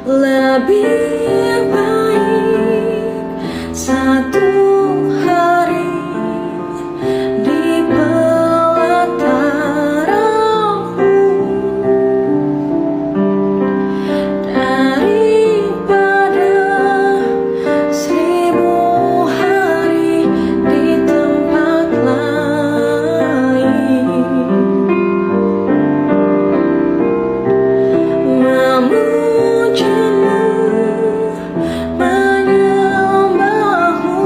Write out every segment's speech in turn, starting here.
Lebih baik satu hari di pelataranmu daripada 1000 hari di tempat lain. Menyembahmu,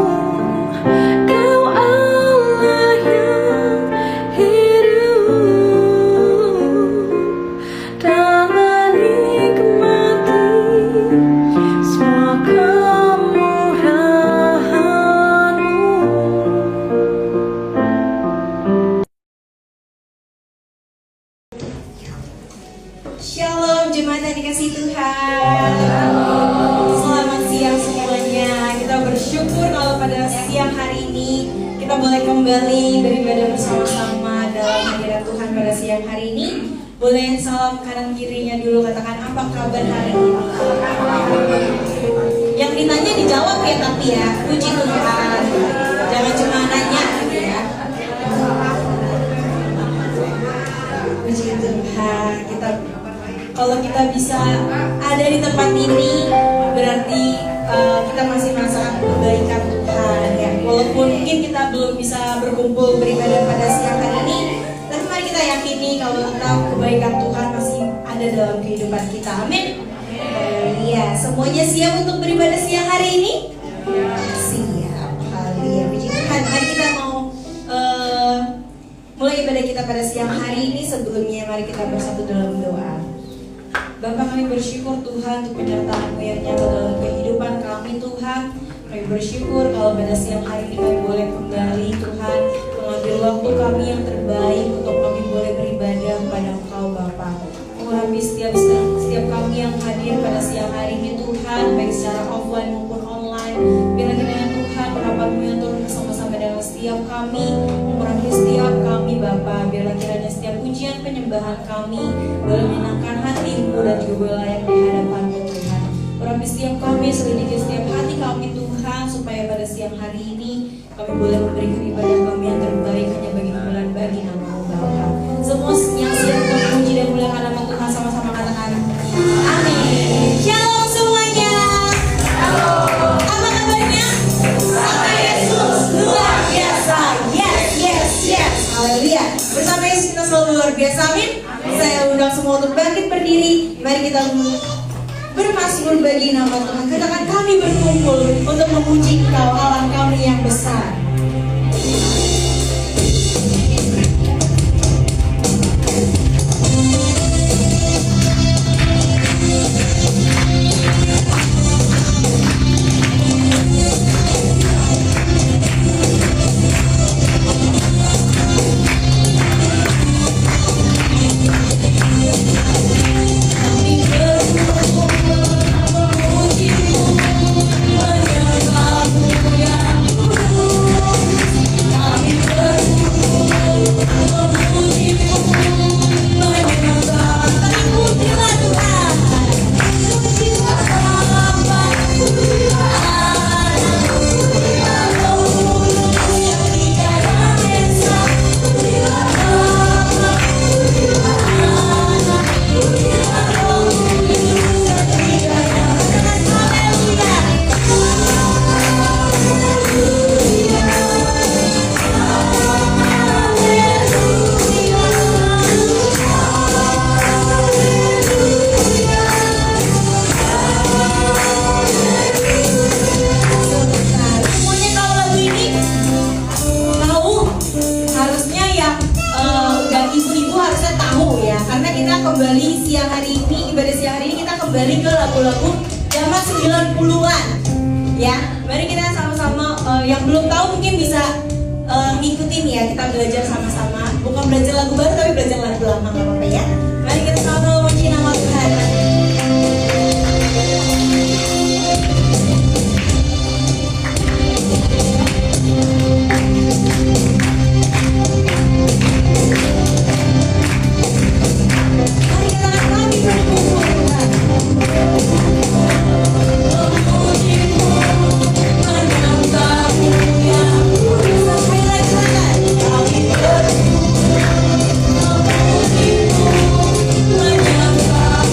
Kau Allah yang hidup, dan menikmati semua kemurahan-Mu. Shalom jemaat yang dikasihi Tuhan. Selamat siang semuanya. Kita bersyukur kalau pada siang hari ini kita boleh kembali beribadah bersama-sama dalam hadirat Tuhan pada siang hari ini. Boleh salam kanan kirinya dulu, katakan apa kabar hari ini. Yang ditanya dijawab ya, tapi ya puji Tuhan. Jangan cuma nanya gitu ya. Puji Tuhan. Kalau kita bisa ada di tempat ini, berarti kita masih merasakan kebaikan Tuhan ya. Walaupun mungkin kita belum bisa berkumpul beribadah pada siang hari ini, tapi mari kita yakini kalau tetap kebaikan Tuhan masih ada dalam kehidupan kita. Amin. Iya, semuanya siap untuk beribadah siang hari ini? Siap. Haleluya. Puji Tuhan. Mari kita mau mulai ibadah kita pada siang hari ini. Sebelumnya mari kita bersatu dalam doa. Bapa, kami bersyukur Tuhan untuk penyertaan-Mu yang nyata dalam kehidupan kami Tuhan. Kami bersyukur kalau pada siang hari ini kami boleh kembali Tuhan mengambil waktu kami yang terbaik untuk kami boleh beribadah kepada Engkau Bapa. Urapi setiap kami yang hadir pada siang hari ini Tuhan, baik secara offline maupun online. Biarlah kiranya Tuhan urapan-Mu yang turun bersama-sama dengan setiap kami, mengurapi setiap kami Bapa. Biarlah kiranya setiap pujian penyembahan kami boleh menyenangkan hati-Mu dan juga boleh layak di hadapan-Mu Tuhan. Urapi setiap kami, selidiki setiap hati kami Tuhan, supaya pada siang hari ini kami boleh memberikan ibadah kami yang terbaik hanya bagi kemuliaan bagi nama-Mu Bapa. Semua yang siap untuk memuji dan muliakan nama Tuhan sama-sama katakan amin. Shalom semuanya. Halo. Apa kabarnya? Sama Yesus luar biasa. Yes. Haleluya. Bersama Yesus kita selalu luar biasa. Amin. Saya undang semua untuk bangkit berdiri. Mari kita bermazmur bagi nama Tuhan. Katakan kami berkumpul untuk memuji Engkau Allah kami yang besar. Menyembahmu yang kita kembali ke lagu-lagu zaman 90-an. Ya, mari kita sama-sama yang belum tahu mungkin bisa ngikutin ya, kita belajar sama-sama. Bukan belajar lagu baru tapi belajar lagu lama, nggak apa-apa ya. Mari kita sama-sama memuji nama Tuhan. Mari kita lagi berkumpul Tuhan. memujimu, menyembahmu yang kudus. Sekali lagi silakan. Kami berkumpul, memujimu, menyembahmu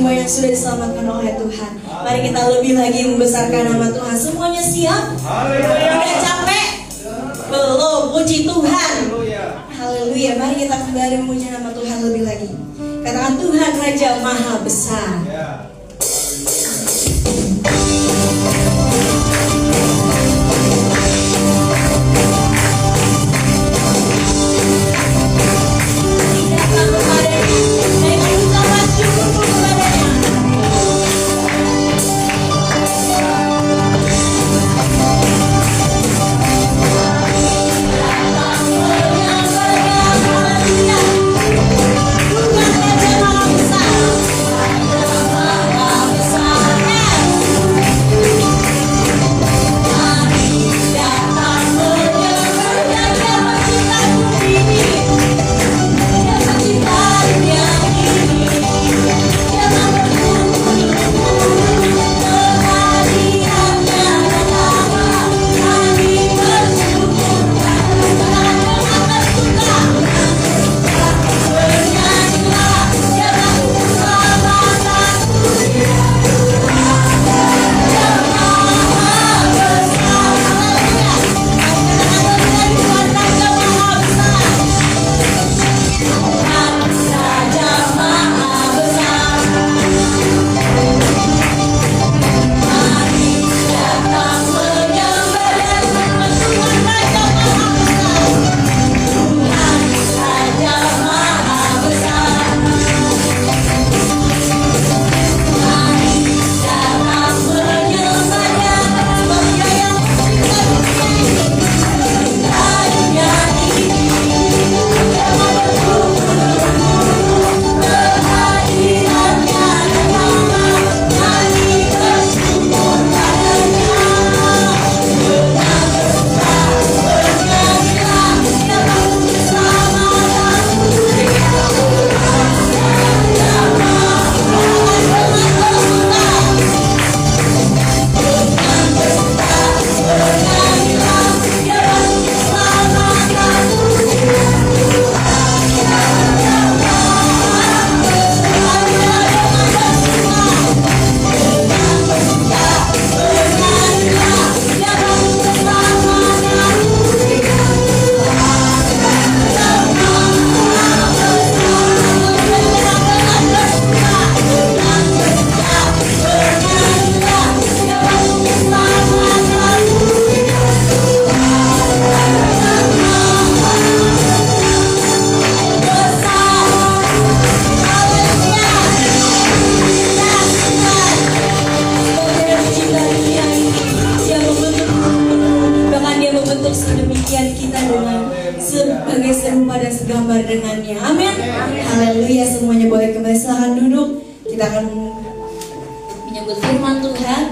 jiwa yang sudah diselamatkan oleh Tuhan. Mari kita lebih lagi membesarkan nama Tuhan. Semuanya siap? Udah capek? Belum, puji Tuhan. Haleluya. Mari kita kembali memuji nama Tuhan lebih lagi. Katakan Tuhan Raja Maha Besar. Sedemikian kita dengan sebagai serupa dan segambar dengannya. Amin. Haleluya. Semuanya boleh kembali, silahkan duduk. Kita akan menyebut firman Tuhan.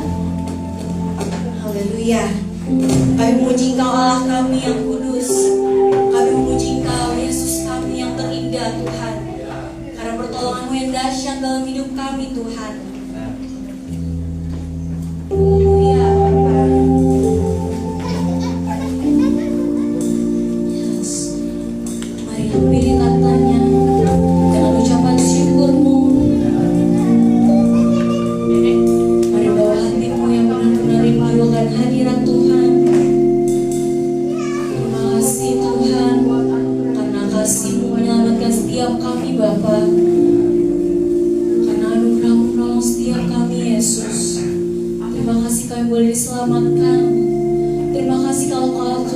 Haleluya. Kami memuji Engkau Allah kami yang kudus. Kami memuji Engkau Yesus kami yang terindah Tuhan. Karena pertolongan-Mu yang dahsyat dalam hidup kami Tuhan. Haleluya. Pilih katanya dengan ucapan syukur-Mu. Mari bawa hatimu yang benar-benar rindu dan hadirat Tuhan. Terima kasih Tuhan, karena kasih-Mu menyelamatkan setiap kami Bapa. Karena anugerah-Mu menolong setiap kami Yesus. Terima kasih kami boleh diselamatkan. Terima kasih kalau Kau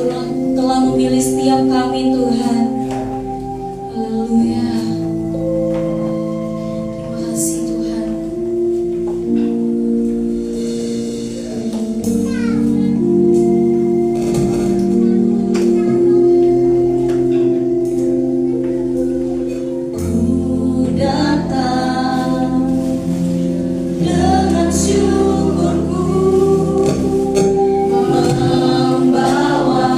telah memilih setiap kami Tuhan. Haleluya. Terima kasih Tuhan. Ku datang dengan syukurku, membawa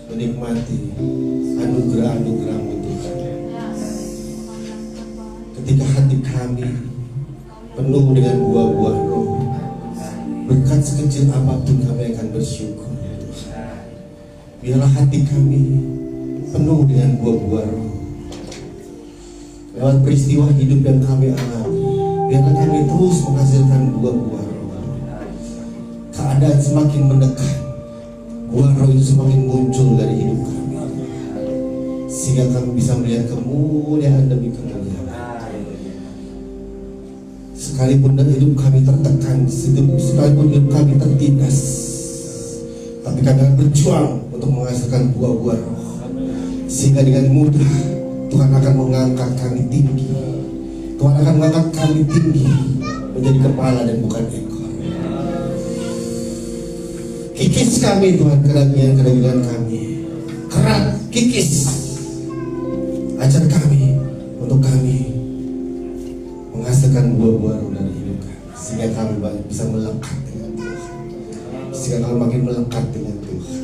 menikmati anugerah-anugerah-Mu Tuhan. Ketika hati kami penuh dengan buah-buah roh, berkat sekecil apapun kami akan bersyukur. Biarlah hati kami penuh dengan buah-buah roh. Lewat peristiwa hidup yang kami alami, biarlah kami terus menghasilkan buah-buah roh. Keadaan semakin mendekat, buah roh itu semakin muncul dari hidup kami, sehingga kami bisa melihat kemuliaan demi kemuliaan. Sekalipun hidup kami tertekan, sekalipun hidup kami tertindas, tapi kami akan berjuang untuk menghasilkan buah-buah roh, sehingga dengan mudah Tuhan akan mengangkat kami tinggi. Tuhan akan mengangkat kami tinggi menjadi kepala dan bukan ekor. Kikis kami Tuhan kedagingan kami, kerat, kikis. Ajar kami untuk kami menghasilkan buah-buah roh dari hidup kami, sehingga kami bisa melekat dengan Tuhan, sehingga kami makin melekat dengan Tuhan.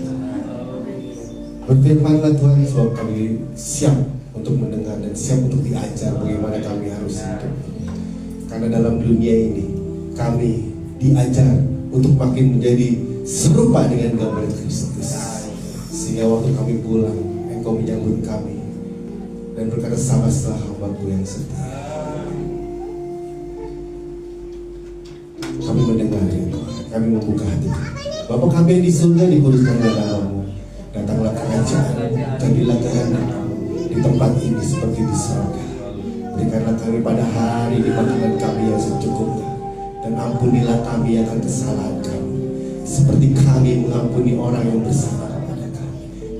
Berfirmanlah Tuhan, sebab kami siap untuk mendengar dan siap untuk diajar bagaimana kami harus hidup. Karena dalam dunia ini kami diajar untuk makin menjadi serupa dengan gambar Kristus, sehingga waktu kami pulang, Engkau menyambut kami dan berkata, "Sabarlah hamba-Ku yang setia." Kami mendengar ya Tuhan, kami membuka hati. Bapa kami yang di surga, dikuduskanlah nama-Mu. Datanglah kerajaan, jadilah kehendak-Mu di tempat ini seperti di surga. Berikanlah kami pada hari ini makanan kami yang secukupnya, dan ampunilah kami akan kesalahan kami, seperti kami mengampuni orang yang bersalah kepada kami.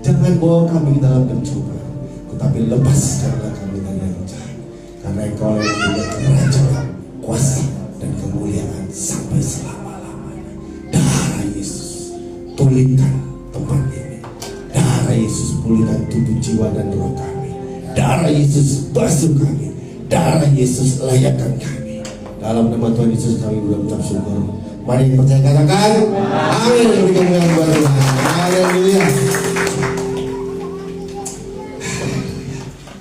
Jangan bawa kami ke dalam pencobaan, tetapi lepaskanlah kami dari yang jahat. Karena Engkau yang punya kerajaan, kuasa, dan kemuliaan sampai selama-lamanya. Darah Yesus, pulihkan tempat ini. Darah Yesus, pulihkan tubuh, jiwa, dan roh kami. Darah Yesus, basuh kami. Darah Yesus, layakkan kami. Dalam nama Tuhan Yesus kami berucap syukur. Mari percaya, katakan amin. Berikan kemuliaan buat Tuhan. Haleluya.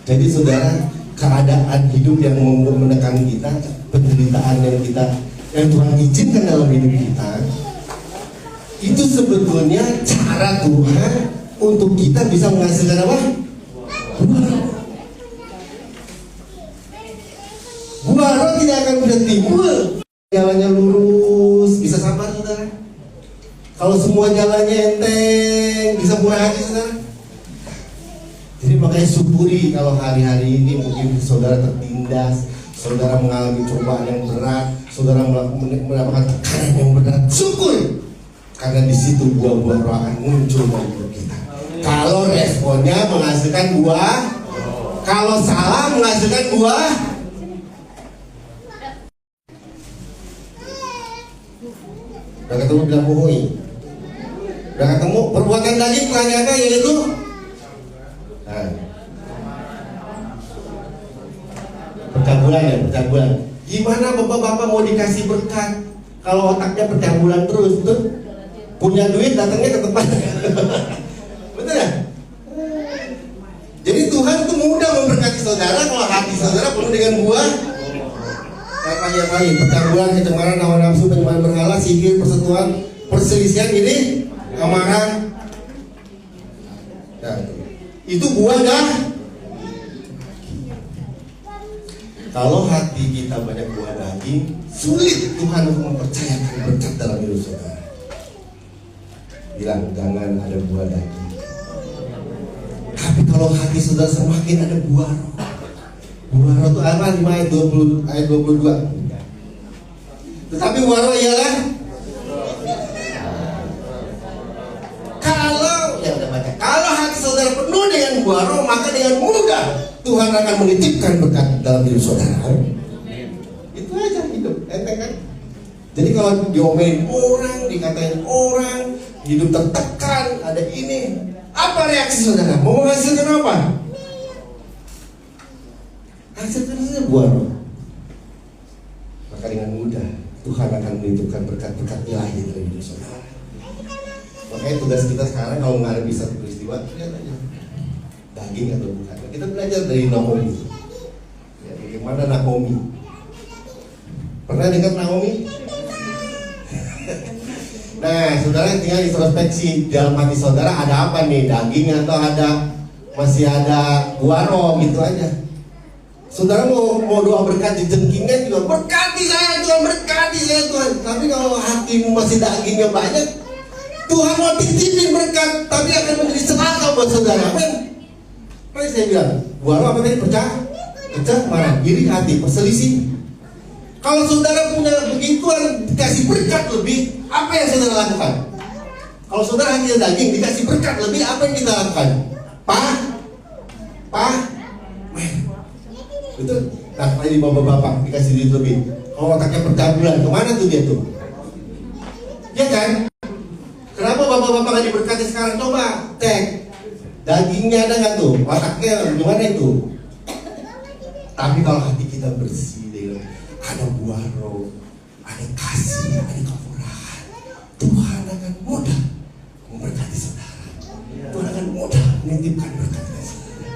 Jadi saudara, keadaan hidup yang menekan kita, penderitaan yang Tuhan izinkan dalam hidup kita, itu sebetulnya cara Tuhan untuk kita bisa menghasilkan apa? Buah roh tidak akan mudah timbul. Jalannya lurus, bisa sabar saudara. Kalau semua jalannya enteng, bisa murah hati saudara. Jadi makanya syukuri kalau hari-hari ini mungkin saudara tertindas, saudara mengalami cobaan yang berat, saudara mendapatkan tekanan yang berat. Syukur, karena di situ buah-buah roh akan muncul dalam hidup kita. Kalau responnya menghasilkan buah, kalau salah menghasilkan buah. Udah ketemu bilang bohongi. Udah ketemu perbuatan daging ternyata yaitu percabulan ya, percabulan. Gimana bapak-bapak mau dikasih berkat kalau otaknya percabulan terus, betul? Punya duit datangnya ke tempat. Betul ya? Jadi Tuhan itu mudah memberkati saudara kalau hati saudara penuh dengan buah. Apa-apa, percabulan, kecemaran, hawa nafsu, penyembahan berhala, sihir, persetujuan, perselisihan, ini amarah. Nah, itu buah dah. Kalau hati kita banyak buah daging, sulit Tuhan untuk mempercayakan berkat dalam hidup saudara. Bilang jangan ada buah daging. Tapi kalau hati saudara semakin ada buah roh. Buah roh itu apa? 5 ayat 22. Tetapi buah roh ialah kalau hati saudara penuh dengan buah roh, maka dengan mudah Tuhan akan menitipkan berkat dalam hidup saudara. Itu aja hidup, enteng kan? Jadi kalau diomelin orang, dikatain orang, hidup tertekan, ada ini, apa reaksi saudara? Mau menghasilkan apa? Hasilkan saja buah roh. Maka dengan mudah Tuhan akan menitipkan berkat-berkat ilahi dalam hidup saudara. Makanya tugas kita sekarang kalau menghadapi satu peristiwa, lihat aja daging atau bukan. Kita belajar dari Naomi. Ya, bagaimana Naomi? Pernah dengar Naomi? Nah, saudara tinggal introspeksi dalam hati saudara, ada apa nih? Daging atau masih ada guaro gitu aja. Saudara mau doa berkat di jengkingan juga, berkati saya Tuhan, berkati saya Tuhan. Tapi kalau hatimu masih dagingnya banyak, Tuhan mau titipin berkat, tapi akan menjadi celaka buat saudara. Makanya saya bilang, guaro apa tadi? Pecah, marah, iri hati, perselisih. Kalau saudara punya begituan, dikasih berkat lebih, apa yang saudara lakukan? Kalau saudara hanya daging, dikasih berkat lebih, apa yang kita lakukan? Betul? Nah, ini bapak-bapak dikasih duit lebih. Kalau otaknya percabulan, kemana tuh dia tuh? Ya kan? Kenapa bapak-bapak gak diberkati sekarang? Coba cek dagingnya ada nggak tuh? Otaknya gimana itu? Tapi kalau hati kita bersih, ada buah roh, ada kasih, ada kemurahan, Tuhan akan mudah memberkati saudara. Tuhan akan mudah menitipkan berkat ke saudara.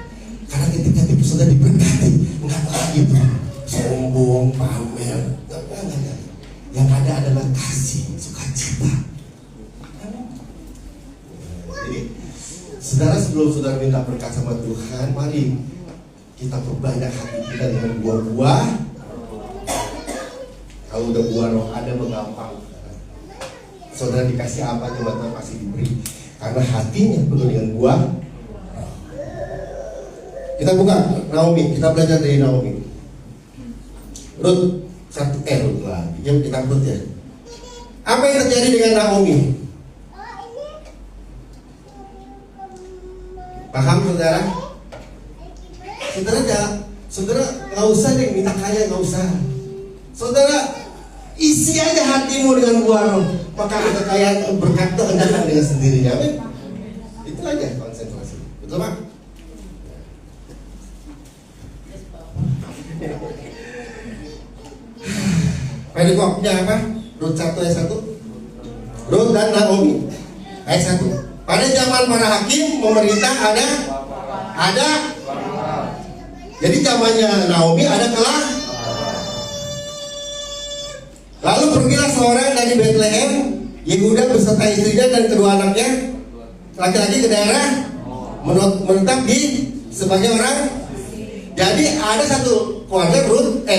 Karena ketika saudara diberkati, nggak lagi itu sombong, pamer, nggak. Yang ada adalah kasih, sukacita. Jadi, saudara sebelum saudara minta berkat sama Tuhan, mari kita perbanyak hati kita dengan buah-buah. Kalau udah buah roh ada menggampang. Saudara dikasih apa coba Tuhan pasti diberi. Karena hatinya penuh dengan buah. Kita buka Naomi, kita belajar dari Naomi. Rut lagi. Yuk kita Rut ya. Apa yang terjadi dengan Naomi? Paham saudara? Saudara nggak usah deh minta kaya, nggak usah. Saudara isi aja hatimu dengan buah roh, maka kekayaan berkat itu akan datang dengan sendirinya. Amin. Itu aja konsentrasi. Betul Pak? Perikopnya apa? Rut 1 ayat 1. Rut dan Naomi ayat 1. Pada zaman para hakim memerintah ada. Jadi zamannya Naomi ada kelah. Lalu pergilah seorang dari Bethlehem, Yehuda beserta istrinya dan kedua anaknya laki-laki ke daerah menetap di sebagai orang. Jadi ada satu keluarga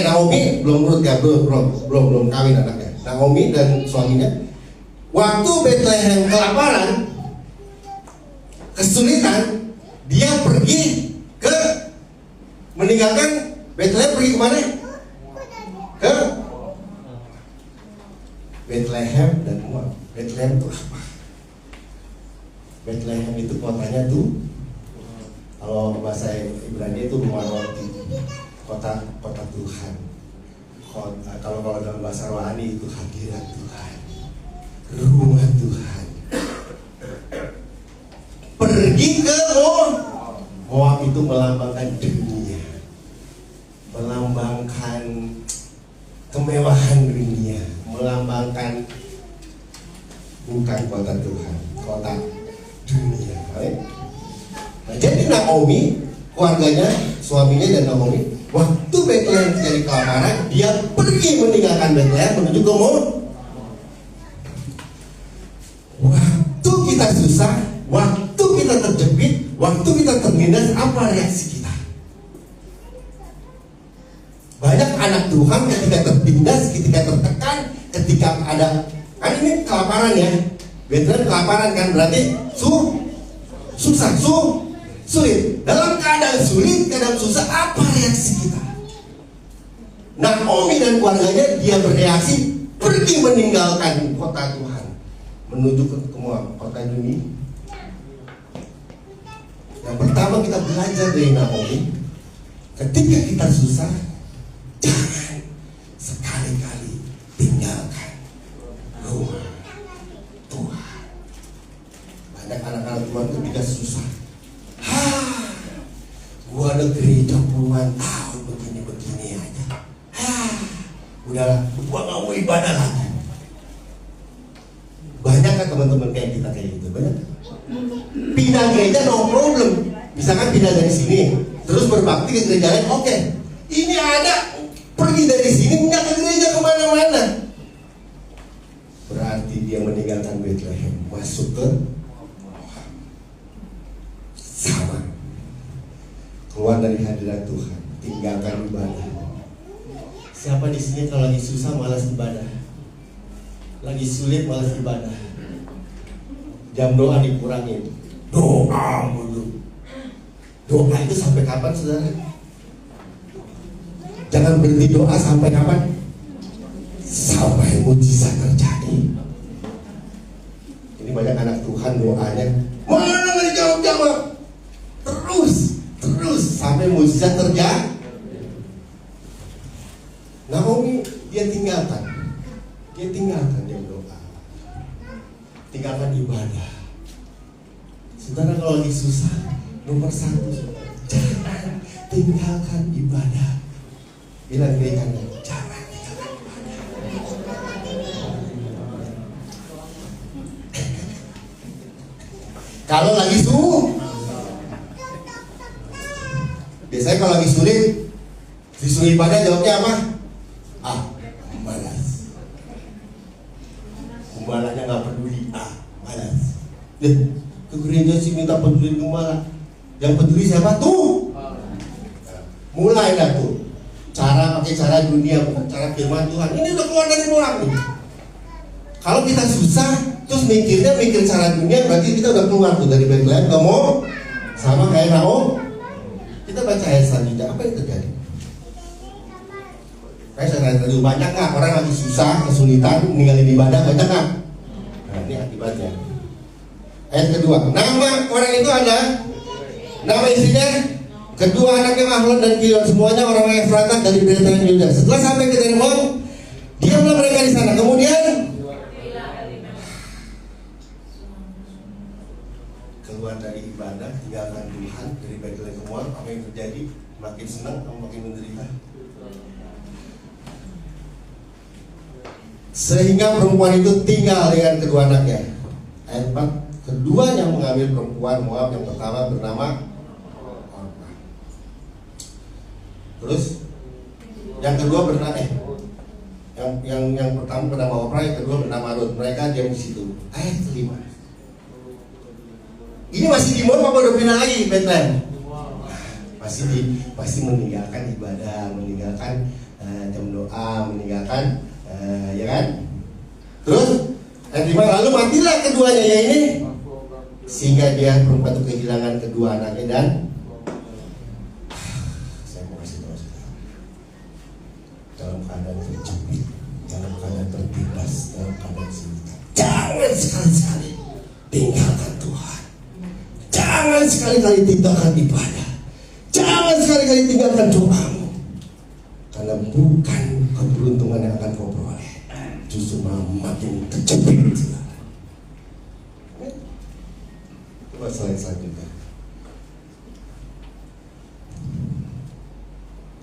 Naomi belum kawin anaknya. Naomi dan suaminya. Waktu Bethlehem kelaparan, kesulitan, dia pergi meninggalkan Bethlehem, pergi kemana? Ke Bethlehem dan Moab. Bethlehem itu apa? Bethlehem itu kotanya tuh, kalau bahasa Ibrani itu rumah roti, kota Tuhan. Kalau dalam bahasa rohani itu hadirat Tuhan, rumah Tuhan. Pergi ke Moab itu melambangkan dunia, melambangkan kemewahan dunia, melambangkan bukan kota Tuhan, kota dunia. Nah, jadi Naomi, keluarganya, suaminya dan Naomi, waktu Bethlehem terjadi kelaparan, dia pergi meninggalkan Bethlehem menuju ke Moab. Waktu kita susah, waktu kita terjepit, waktu kita ternindas, apa reaksi kita? Banyak anak Tuhan ketika tertindas, ketika tertekan, ketika ada, kan ini kelaparan ya, Bethlehem kelaparan kan, berarti susah, sulit. Dalam keadaan sulit, keadaan susah, apa reaksi kita? Naomi dan keluarganya, dia bereaksi pergi meninggalkan kota Tuhan menuju ke Moab, kota dunia. Yang pertama kita belajar dari Naomi, ketika kita susah, jangan sekali-kali tinggalkan rumah Tuhan. Banyak anak-anak Tuhan ketika susah, gua ada gereja puluhan tahun begini-begini aja, udahlah, gua gak mau ibadah lagi. Banyak kan teman-teman kayak kita kayak gitu? Misalkan pindah dari sini, terus berbakti ke gereja lain, oke. Ini ada pergi dari sini nggak ke gereja kemana-mana. Berarti dia meninggalkan Bethlehem, masuk ke sama. Keluar dari hadirat Tuhan, tinggalkan ibadah. Siapa di sini kalau lagi susah malas ibadah, lagi sulit malas ibadah, jam doa dikurangin, doa mulu. Doa itu sampai kapan, saudara? Jangan berhenti doa sampai kapan? Sampai mujizat terjadi. Ini banyak anak Tuhan doanya, mana nggak dijawab-jawab, terus sampai mujizat terjadi. Naomi dia tinggalkan dia doa, tinggalkan ibadah. Saudara kalau lagi susah, nomor satu, jangan tinggalkan ibadah. Bilang dirikannya, jangan tinggalkan ibadah. Kalau lagi biasanya kalau lagi sulit, disuruh ibadah jawabnya apa? Malas. Gembalanya nggak peduli, malas. Ke gereja sih minta peduli gembala. Yang peduli siapa tuh? Mulai dah tuh. Pakai cara dunia, bukan cara firman Tuhan. Ini udah keluar dari mulut nih. Kalau kita susah, terus mikir cara dunia, berarti kita udah keluar tuh dari Bethlehem. Kamu sama kayak Naomi. Kita baca ayat selanjutnya, apa yang terjadi? Kayak saya tadi, banyak nggak orang lagi susah, kesulitan, ninggalin ibadah, banyak nggak? Nah, ini akibatnya. Ayat kedua, nama orang itu ada, nama istrinya, kedua anaknya Mahlon dan Kilion, semuanya orang Efratah dari Bethlehem Yuda. Setelah sampai ke Dermon, diamlah mereka di sana. Kemudian keluar dari ibadah, tinggalkan Tuhan dari Bethlehem semua. Apa yang terjadi? Makin senang atau makin menderita? Sehingga perempuan itu tinggal dengan kedua anaknya. Ayat 4, keduanya mengambil perempuan Moab yang pertama bernama Orpah. Terus yang kedua bernama yang pertama bernama Orpah, yang kedua bernama Ruth. Mereka diam di situ. Ayat 5. Ini masih di Moab apa udah pindah lagi Bethlehem? Pasti meninggalkan ibadah, meninggalkan jam doa, meninggalkan ya kan? Terus ayat 5, lalu matilah keduanya ya ini, sehingga dia perempuan itu kehilangan kedua anaknya. Dan saya mau kasih tahu saudara, dalam keadaan terjepit, dalam keadaan tertindas, dalam keadaan sulit, jangan sekali-sekali tinggalkan Tuhan. Jangan sekali-kali tinggalkan ibadah. Jangan sekali-kali tinggalkan doamu. Karena bukan keberuntungan yang akan kau peroleh, justru makin kejepit. Coba slide selanjutnya.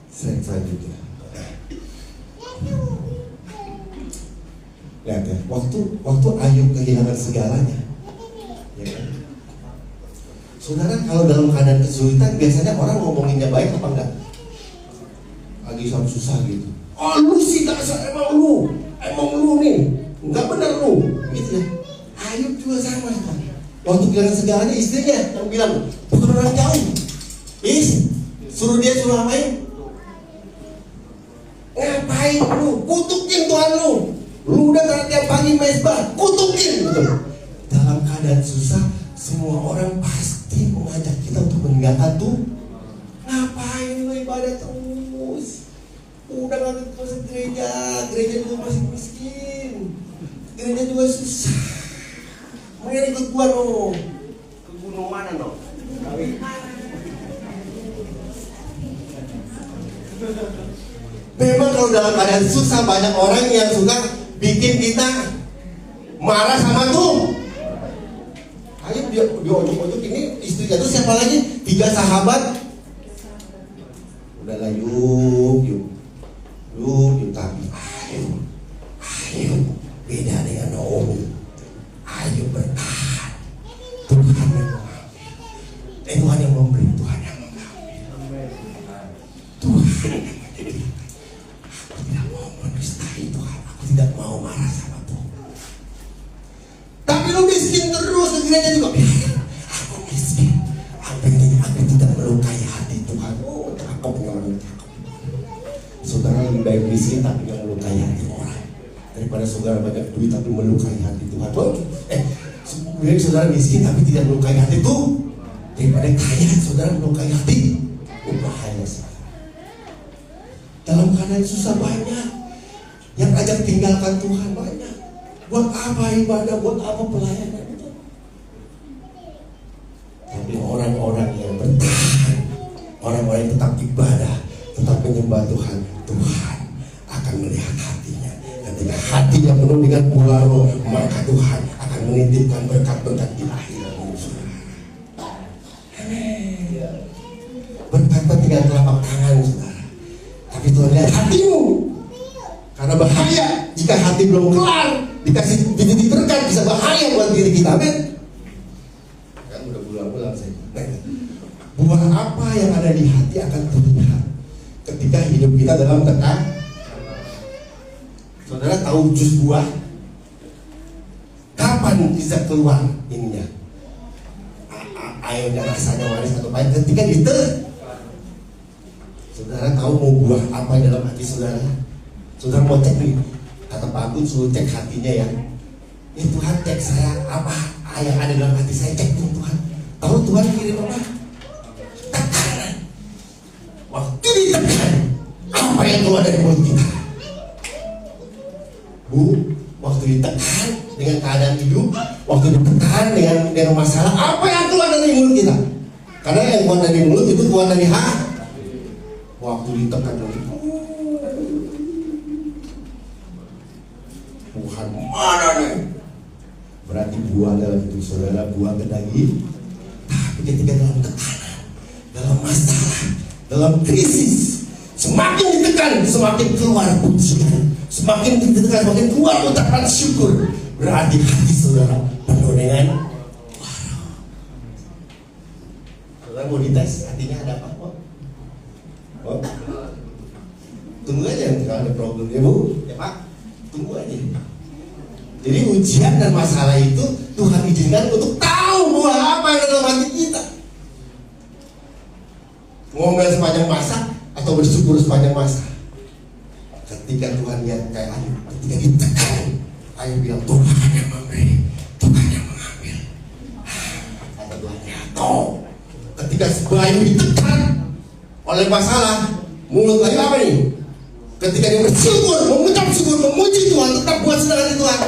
Slide selanjutnya. Lihat ya, waktu Ayub kehilangan segalanya, ya kan? Saudara, kalau dalam keadaan kesulitan, biasanya orang ngomonginnya baik apa enggak? Lagi susah gitu. Oh lu sih dasar, emang lu nih, enggak benar lu, gitu ya. Ayub juga sama. Waktu kehilangan segalanya, istrinya yang bilang, bukan orang jauh. Suruh ngapain? Ngapain lu? Kutukin Tuhan lu. Lu udah tiap pagi mesbah, kutukin gitu. Dalam keadaan susah, semua orang pasti mengajak kita untuk meninggalkan tuh. Ngapain lu ibadah terus? Udah gak masuk gereja juga masih miskin, gereja juga susah. Mungkin ikut gua no, ke gunung mana no? Memang kalau dalam keadaan susah, banyak orang yang suka bikin kita marah sama tuh. Ayo dia ojok-ojok ini istrinya tuh siapa lagi? 3 sahabat. Udahlah yuk tapi ayo beda dengan Naomi. Ayo bertahan. Tuhan yang mengambil. Tuhan yang memberi, Tuhan yang mengambil. Tuhan yang menjadi. Aku tidak mau mendustahi Tuhan. Aku tidak mau marah sama Tuhan. Tapi lu miskin terus, kegirannya juga. Aku miskin. Apa yang aku tidak melukai hati Tuhan. Oh, cakep pengalaman cakep. Saudara lebih baik miskin tapi yang melukai hati orang daripada saudara banyak duit tapi melukai hati Tuhan. Sebenarnya saudara miskin tapi tidak melukai hati Tuhan daripada kaya saudara melukai hati. Bahaya saudara. Dalam keadaan susah banyak yang ajak tinggalkan Tuhan banyak. Buat apa ibadah, buat apa pelayanan itu? Tapi orang-orang yang bertahan, orang-orang yang tetap ibadah, tetap menyembah Tuhan, Tuhan akan melihat hatinya. Ketika hatinya penuh dengan buah roh, maka Tuhan akan menitipkan berkat-berkat ilahi dalam saudara. Berkat tinggal telapak tangan saudara. Tapi Tuhan lihat hatimu. Karena bahaya jika hati belum kelar, dikasih titik berkat bisa bahaya buat diri kita. Amin. Kan udah bulan-bulan saya. Buah apa yang ada di hati akan terlihat ketika hidup kita dalam tekan. Saudara tahu jus buah? Kapan bisa keluar ininya? Airnya rasanya manis atau pahit ketika saudara tahu mau buah apa dalam hati saudara? Saudara mau cek nih, kata Pak Agun suruh cek hatinya ya. Ini Tuhan cek saya apa yang ada dalam hati saya, cek tuh Tuhan. Tahu Tuhan kirim apa? Tekanan. Waktu ditekan, apa yang keluar dari mulut kita? Bu, waktu ditekan dengan keadaan hidup, waktu ditekan dengan masalah, apa yang keluar dari mulut kita? Karena yang keluar dari mulut itu keluar dari hati. Waktu ditekan dari Tuhan mana nih? Berarti buah dalam hidup saudara, buah kedaging. Tapi ketika dalam tekanan, dalam masalah, dalam krisis, semakin ditekan, semakin keluar pujian. Semakin ditekan, semakin keluar ucapan syukur. Berarti hati saudara penuh dengan warna. Saudara mau dites hatinya ada apa? Oh. Tunggu aja kalau ada problem ya Bu, ya Pak. Tunggu aja. Jadi ujian dan masalah itu Tuhan izinkan untuk tahu buah apa yang ada dalam hati kita. Ngomel sepanjang masa atau bersyukur sepanjang masa. Ketika Tuhan lihat kayak Ayub, ketika ditekan, Ayub bilang Tuhan yang memberi, Tuhan yang mengambil. Kata Tuhan ya toh. Ketika Ayub ditekan oleh masalah, mulut Ayub apa nih? Ketika dia bersyukur, mengucap syukur, memuji Tuhan, tetap buat senang hati Tuhan.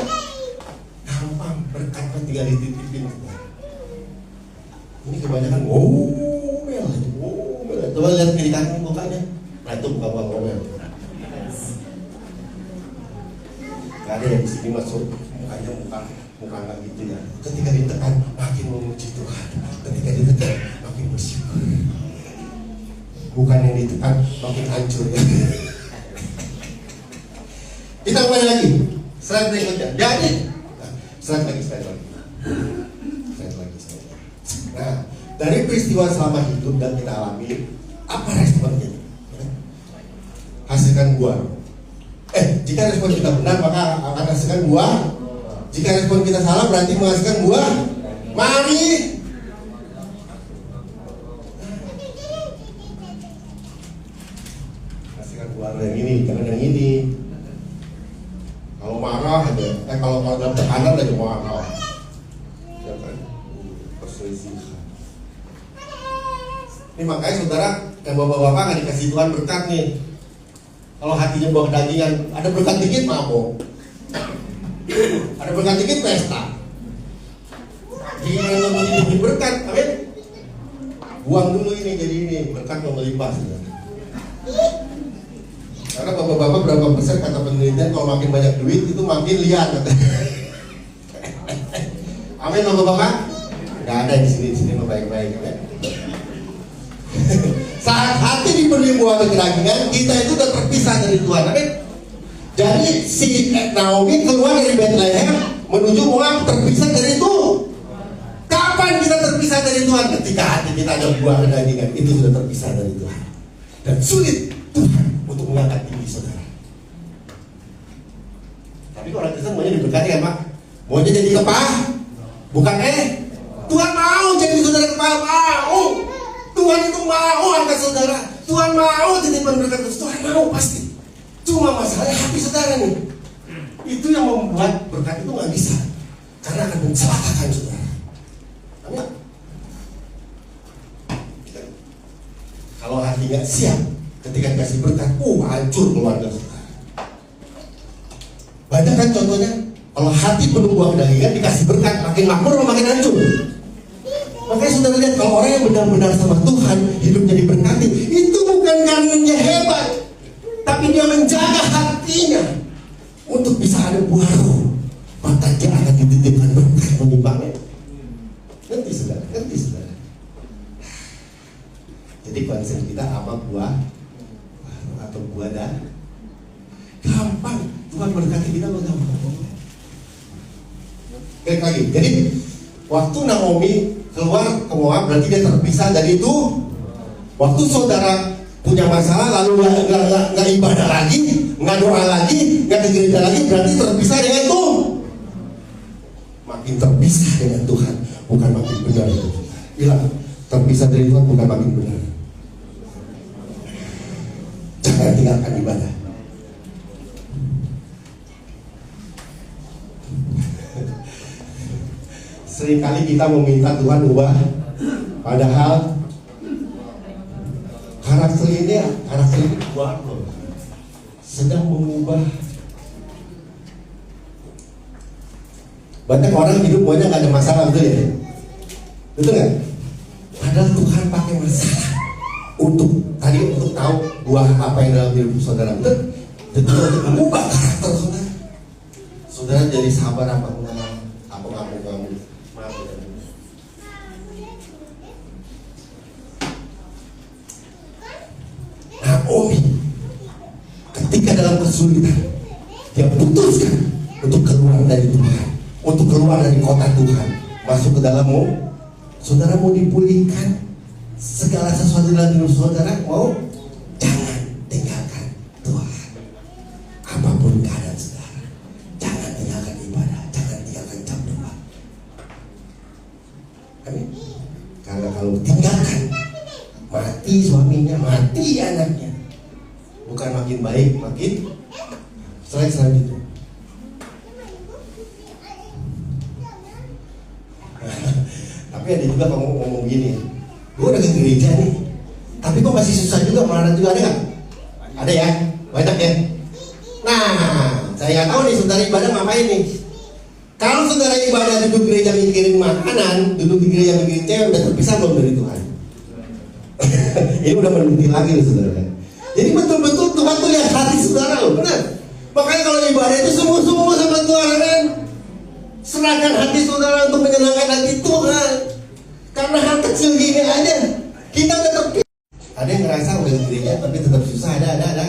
Gampang berkata tinggal dititipin. Ini kebanyakan ngomel. Coba lihat kiri kanan mukanya. Nah itu bukan ngomel. Gak ada yang di sini masuk mukanya muka nggak gitu ya. Ketika ditekan makin memuji Tuhan. Ketika ditekan makin bersyukur. Bukan yang ditekan makin hancur ya. Kita kembali lagi. Slide berikutnya. Jadi, slide lagi. Nah, dari peristiwa selama hidup dan kita alami, apa responnya? Hasilkan buah. Jika respon kita benar maka akan hasilkan buah. Jika respon kita salah berarti menghasilkan buah. Mari. Hasilkan buah yang ini, jangan yang ini. Kalau marah aja, kalau dalam tekanan aja marah. Ya kan? Perselisihan. Ini makanya saudara, yang bapak-bapak nggak dikasih Tuhan berkat nih. Kalau hatinya buah kedagingan, ada berkat dikit mabok, ada berkat dikit pesta. Jadi yang mau jadi berkat, amin. Buang dulu ini jadi ini berkat yang melimpah. Karena bapak-bapak berapa persen kata penelitian kalau makin banyak duit itu makin liar. Amin bapak-bapak. Gak ada di sini mah baik-baik. Saat hati dipenuhi buah kedagingan, kita itu udah terpisah dari Tuhan. Amin. Jadi si Naomi keluar dari Bethlehem menuju Moab terpisah dari itu. Kapan Kapan kita terpisah dari Tuhan? Ketika hati kita ada buah kedagingan, itu sudah terpisah dari Tuhan. Dan sulit Tuhan untuk mengangkat tinggi saudara. Tapi orang Kristen maunya diberkati kan Pak? Maunya jadi kepala? Bukan Tuhan mau jadi saudara kepala, mau. Tuhan itu mau angkat saudara. Tuhan mau titipkan berkat terus. Tuhan mau pasti. Cuma masalahnya hati saudara nih. Itu yang membuat berkat itu nggak bisa. Karena akan mencelakakan saudara. Amin. Kalau hati nggak siap ketika dikasih berkat, hancur keluarga saudara. Banyak kan contohnya. Kalau hati penuh buah kedagingan dikasih berkat, makin makmur makin hancur. Makanya saudara lihat, kalau orang yang benar-benar sama Tuhan, hidupnya diberkati, itu bukan karena dia hebat, tapi dia menjaga hatinya untuk bisa ada buah roh. Maka dia akan dititipkan berkat menimbangnya. Ngerti saudara? Ngerti saudara? Jadi concern kita apa buah atau buah dah? Gampang. Tuhan berkati kita gampang. Baik lagi. Jadi waktu Naomi keluar ke Moab, berarti dia terpisah dari itu. Waktu saudara punya masalah lalu nggak ibadah lagi, nggak doa lagi, nggak ke gereja lagi, berarti terpisah dengan itu. Makin terpisah dengan Tuhan, bukan makin benar itu. Bilang terpisah dari Tuhan bukan makin benar. Jangan tinggalkan ibadah. Seringkali kita meminta Tuhan ubah, padahal karakter ini Tuhan sedang mengubah. Banyak orang hidup maunya nggak ada masalah, betul ya? Betul nggak? Padahal Tuhan pakai masalah untuk tahu buah apa yang dalam hidup saudara. Betul? Untuk mengubah karakter saudara. Saudara jadi sabar apa enggak? Apa kamu? Naomi ketika dalam kesulitan dia putuskan untuk keluar dari Tuhan, untuk keluar dari kota Tuhan, masuk ke dalammu. Saudara mau dipulihkan segala sesuatu dalam hidup saudara, mau jangan tinggalkan Tuhan. Apapun keadaan saudara, jangan tinggalkan ibadah, jangan tinggalkan jam doa. Amin. Karena kalau tinggalkan, mati suaminya, mati anaknya. Bukan makin baik, makin selain itu. Tapi ada juga kamu ngomong gini, gue udah ke gereja nih, tapi kok masih susah juga, melarat juga, ada nggak? Ada ya, banyak ya. Nah, saya nggak tahu nih saudara ibadah ngapain nih. Kalau saudara ibadah duduk gereja mikirin makanan, duduk di gereja mikirin cewek, udah terpisah belum dari Tuhan? Ini udah meneliti lagi loh saudara. Jadi betul-betul Tuhan tuh lihat hati saudara loh, benar. Makanya kalau ibadah itu sungguh-sungguh sama Tuhan kan. Serahkan hati saudara untuk menyenangkan hati Tuhan. Karena hal kecil gini aja kita tetap. Ada yang ngerasa udah di gereja tapi tetap susah, ada.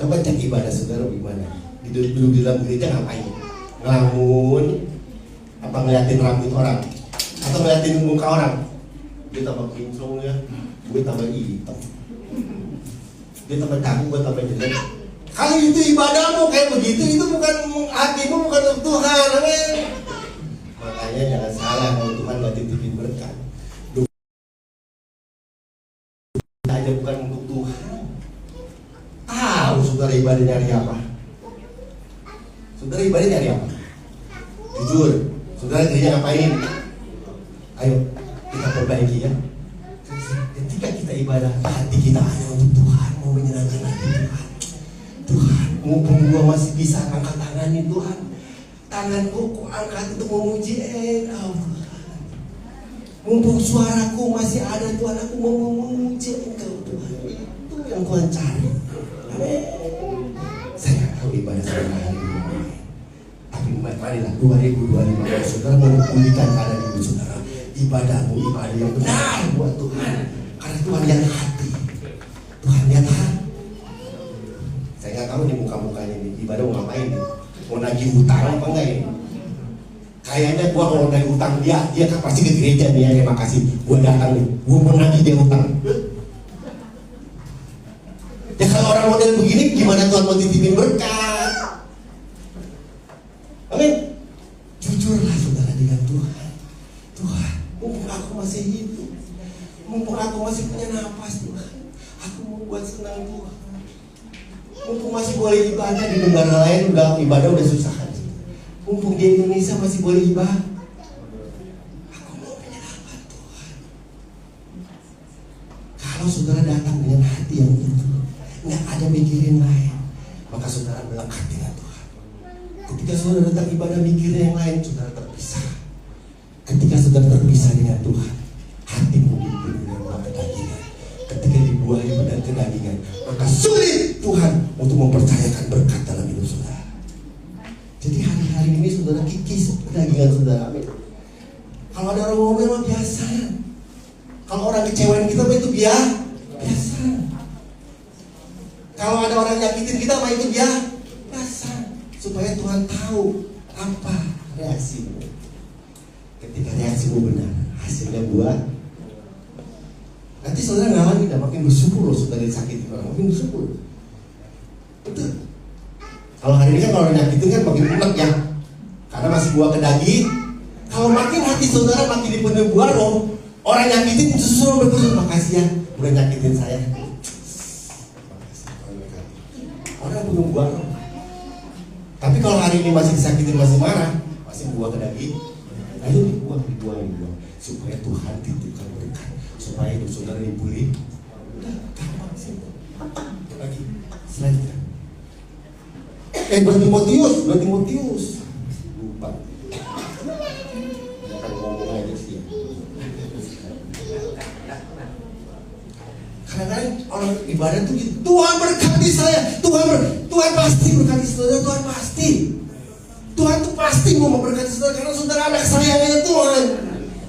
Coba cek ibadah saudara gimana. Duduk di dalam gereja ngapain? Ngelamun, apa ngeliatin rambut orang, atau ngeliatin muka orang. Dia tambah kinclong ya, gue tambah hitam. Dia tambah kaku, gue tambah jelek. Kalau itu ibadahmu kayak begitu, itu bukan hatimu, bukan untuk Tuhan. Amin. Makanya jangan salah kalau Tuhan gak titipin berkat. Aja bukan untuk Tuhan. Tahu saudara ibadah nyari apa? Saudara ibadah nyari apa? Jujur, saudara gereja ngapain? Ayo kita perbaiki ya. Ketika kita ibadah, hati kita hanya untuk Tuhan, mau menyenangkan hati Tuhan. Tuhan, mumpung gua masih bisa angkat tangan nih Tuhan, tanganku ku angkat untuk memuji Engkau Tuhan. Mumpung suaraku masih ada Tuhan, aku mau memuji Engkau Tuhan. Itu yang Tuhan cari. Amin. Saya nggak tahu ibadah saudara hari ini, tapi marilah 2025 saudara memulihkan keadaan hidup saudara. Ibadahmu ibadah yang benar buat Tuhan, karena Tuhan lihat hati. Tuhan lihat hati. Saya nggak tahu di muka-mukanya ini ibadah mau ngapain nih? Mau nagih hutang apa enggak ini? Kayaknya gua kalau dari utang dia kan pasti ke gereja nih ya, terima kasih. Gua datang nih, gua mau nagih dia utang. Ya kalau orang model begini, gimana Tuhan mau titipin berkat? Amin. Jujurlah saudara dengan Tuhan. Tuhan, mumpung aku masih hidup, mumpung aku masih punya napas Tuhan, aku mau buat senang Tuhan. Mumpung masih boleh ibadah di negara lain, udah ibadah udah susah kan. Mumpung di Indonesia masih boleh ibadah, aku mau menyerahkan Tuhan. Kalau saudara datang dengan hati yang itu, nggak ada mikirin lain, maka saudara melekat dengan Tuhan. Ketika saudara datang ibadah mikirin yang lain, saudara terpisah. Ketika saudara terpisah dengan Tuhan, hatimu dipenuhi dengan buah kedagingan. Ketika dibuahi dengan kedagingan, maka sulit Tuhan untuk mempercayakan berkat dalam hidup saudara. Jadi hari-hari ini saudara kikis kedagingan saudara. Amin. Kalau ada orang ngomel mah biasa. Kalau orang kecewain kita mah itu biasa. Kalau ada orang nyakitin kita mah itu biasa. Supaya Tuhan tahu apa reaksimu. Ketika reaksimu benar, hasilnya buah. Nanti saudara ngalamin dan makin bersyukur loh saudara disakitin orang, makin bersyukur. Betul. Kalau hari ini kan kalau nyakitin kan makin enak ya, karena masih buah kedaging. Kalau makin hati saudara makin dipenuhi buah roh, orang nyakitin justru bersyukur, makasih ya udah nyakitin saya. Orang penuh buah roh. Tapi kalau hari ini masih disakitin, masih marah, masih buah kedaging, ayo dibuang supaya Tuhan titipkan berkat, supaya hidup saudara dipulih. Udah gampang sih. Lagi selanjutnya. 2 Timotius lupa. Jangan ngomong aja sih. Kadang-kadang orang ibadah tuh gitu, Tuhan berkati saya, Tuhan pasti berkati saudara, Tuhan pasti. Tuhan tuh pasti mau memberkati saudara karena saudara anak sayangnya Tuhan.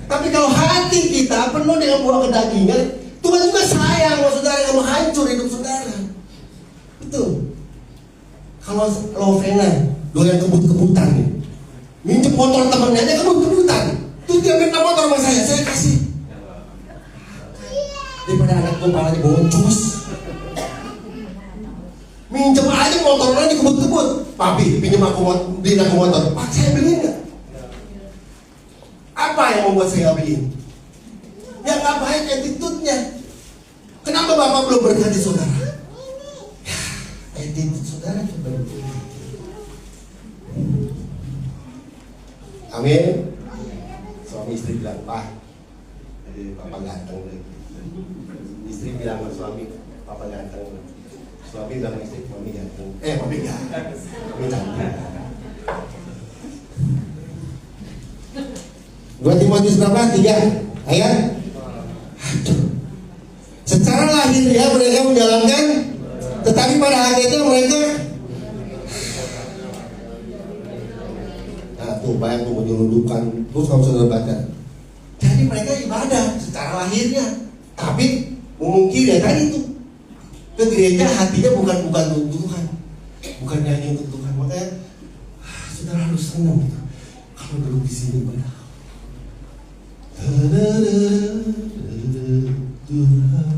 Tapi kalau hati kita penuh dengan buah kedagingan, Tuhan juga sayang sama saudara, yang mau hancur hidup saudara. Betul. Kalau Lovena doyan kebut-kebutan nih, minjem motor temennya aja kebut-kebutan, tuh dia minta motor sama saya kasih. Daripada anak gue palanya boncos, minjem aja motornya dikebut-kebut. Papi, pinjam aku motor. Pak, saya beliin nggak? Apa yang membuat saya nggak beliin? Ya nggak baik attitude-nya. Kenapa Bapak belum berkati saudara? Attitude saudara coba. Amin. Suami istri bilang, Pak, jadi Papa ganteng lagi. Istri bilang ke suami, Papa ganteng. Suami bilang istri, Mami ganteng. Mami ganteng. Mami cantik. 2 Timotius berapa? 3 ayat. Secara lahiriah mereka menjalankan, tetapi pada hakikatnya mereka. Nah tuh bayang tuh menyelundupkan. Terus kalau saudara baca, jadi mereka ibadah secara lahirnya, tapi memungkiri ya tadi itu ke gereja hatinya bukan untuk Tuhan, bukan nyanyi untuk Tuhan. Makanya saudara harus senang gitu. Kalau duduk di sini ibadah. Tuhan,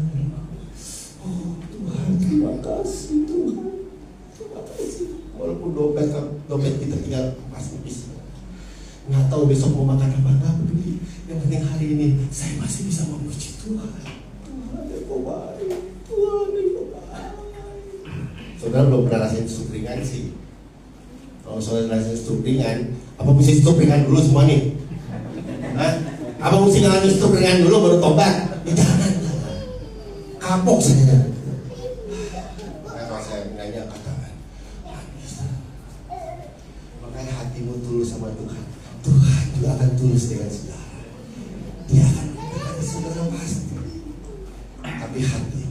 oh Tuhan, terima kasih Tuhan, terima kasih. Walaupun dompet kita tinggal pas nipis, nggak tahu besok mau makan apa, nggak peduli. Yang penting hari ini saya masih bisa memuji Tuhan. Tuhan yang baik, Tuhan yang baik. Saudara belum pernah rasain stop ringan sih. Kalau saudara rasain stop ringan, apa mesti stop ringan dulu semua nih? Hah? Apa mesti ngalamin stop ringan dulu baru tobat? Jangan. Kapok saya. Kalau saya nanya katakan, makanya hatimu tulus sama Tuhan. Tuhan juga akan tulus dengan saudara. Dia akan berkati saudara pasti. Tapi hati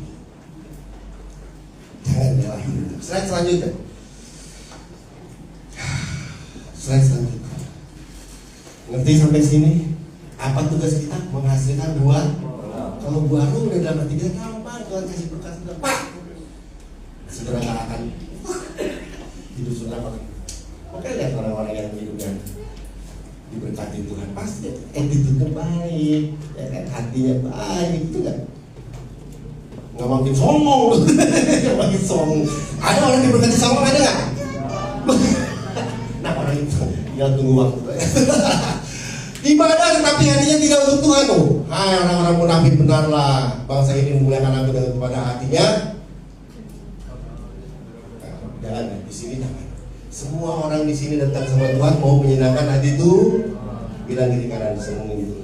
jangan nyalahin. Slide selanjutnya. Ngerti sampai sini? Apa tugas kita? Menghasilkan buah. Kalau buah roh udah dalam hati kita gampang, Tuhan kasih berkat saudara, Pak. Saudara nggak akan hidup saudara. Oke, lihat orang-orang yang hidupnya diberkati. hati Tuhan, pasti attitude-nya baik, ya kan? Hatinya baik, itu kan? Nggak makin songong, nggak makin songong. Ada orang diberkati songong, ada nggak? Nah orang itu, ya tunggu waktu. Ibadah tetapi hatinya tidak untuk Tuhan. Hai orang-orang munafik, benarlah bangsa ini memuliakan aku dengan kepada hatinya. Jangan di sini jangan. Semua orang di sini datang sama Tuhan mau menyenangkan hati itu. Bilang kiri kanan senengin itu.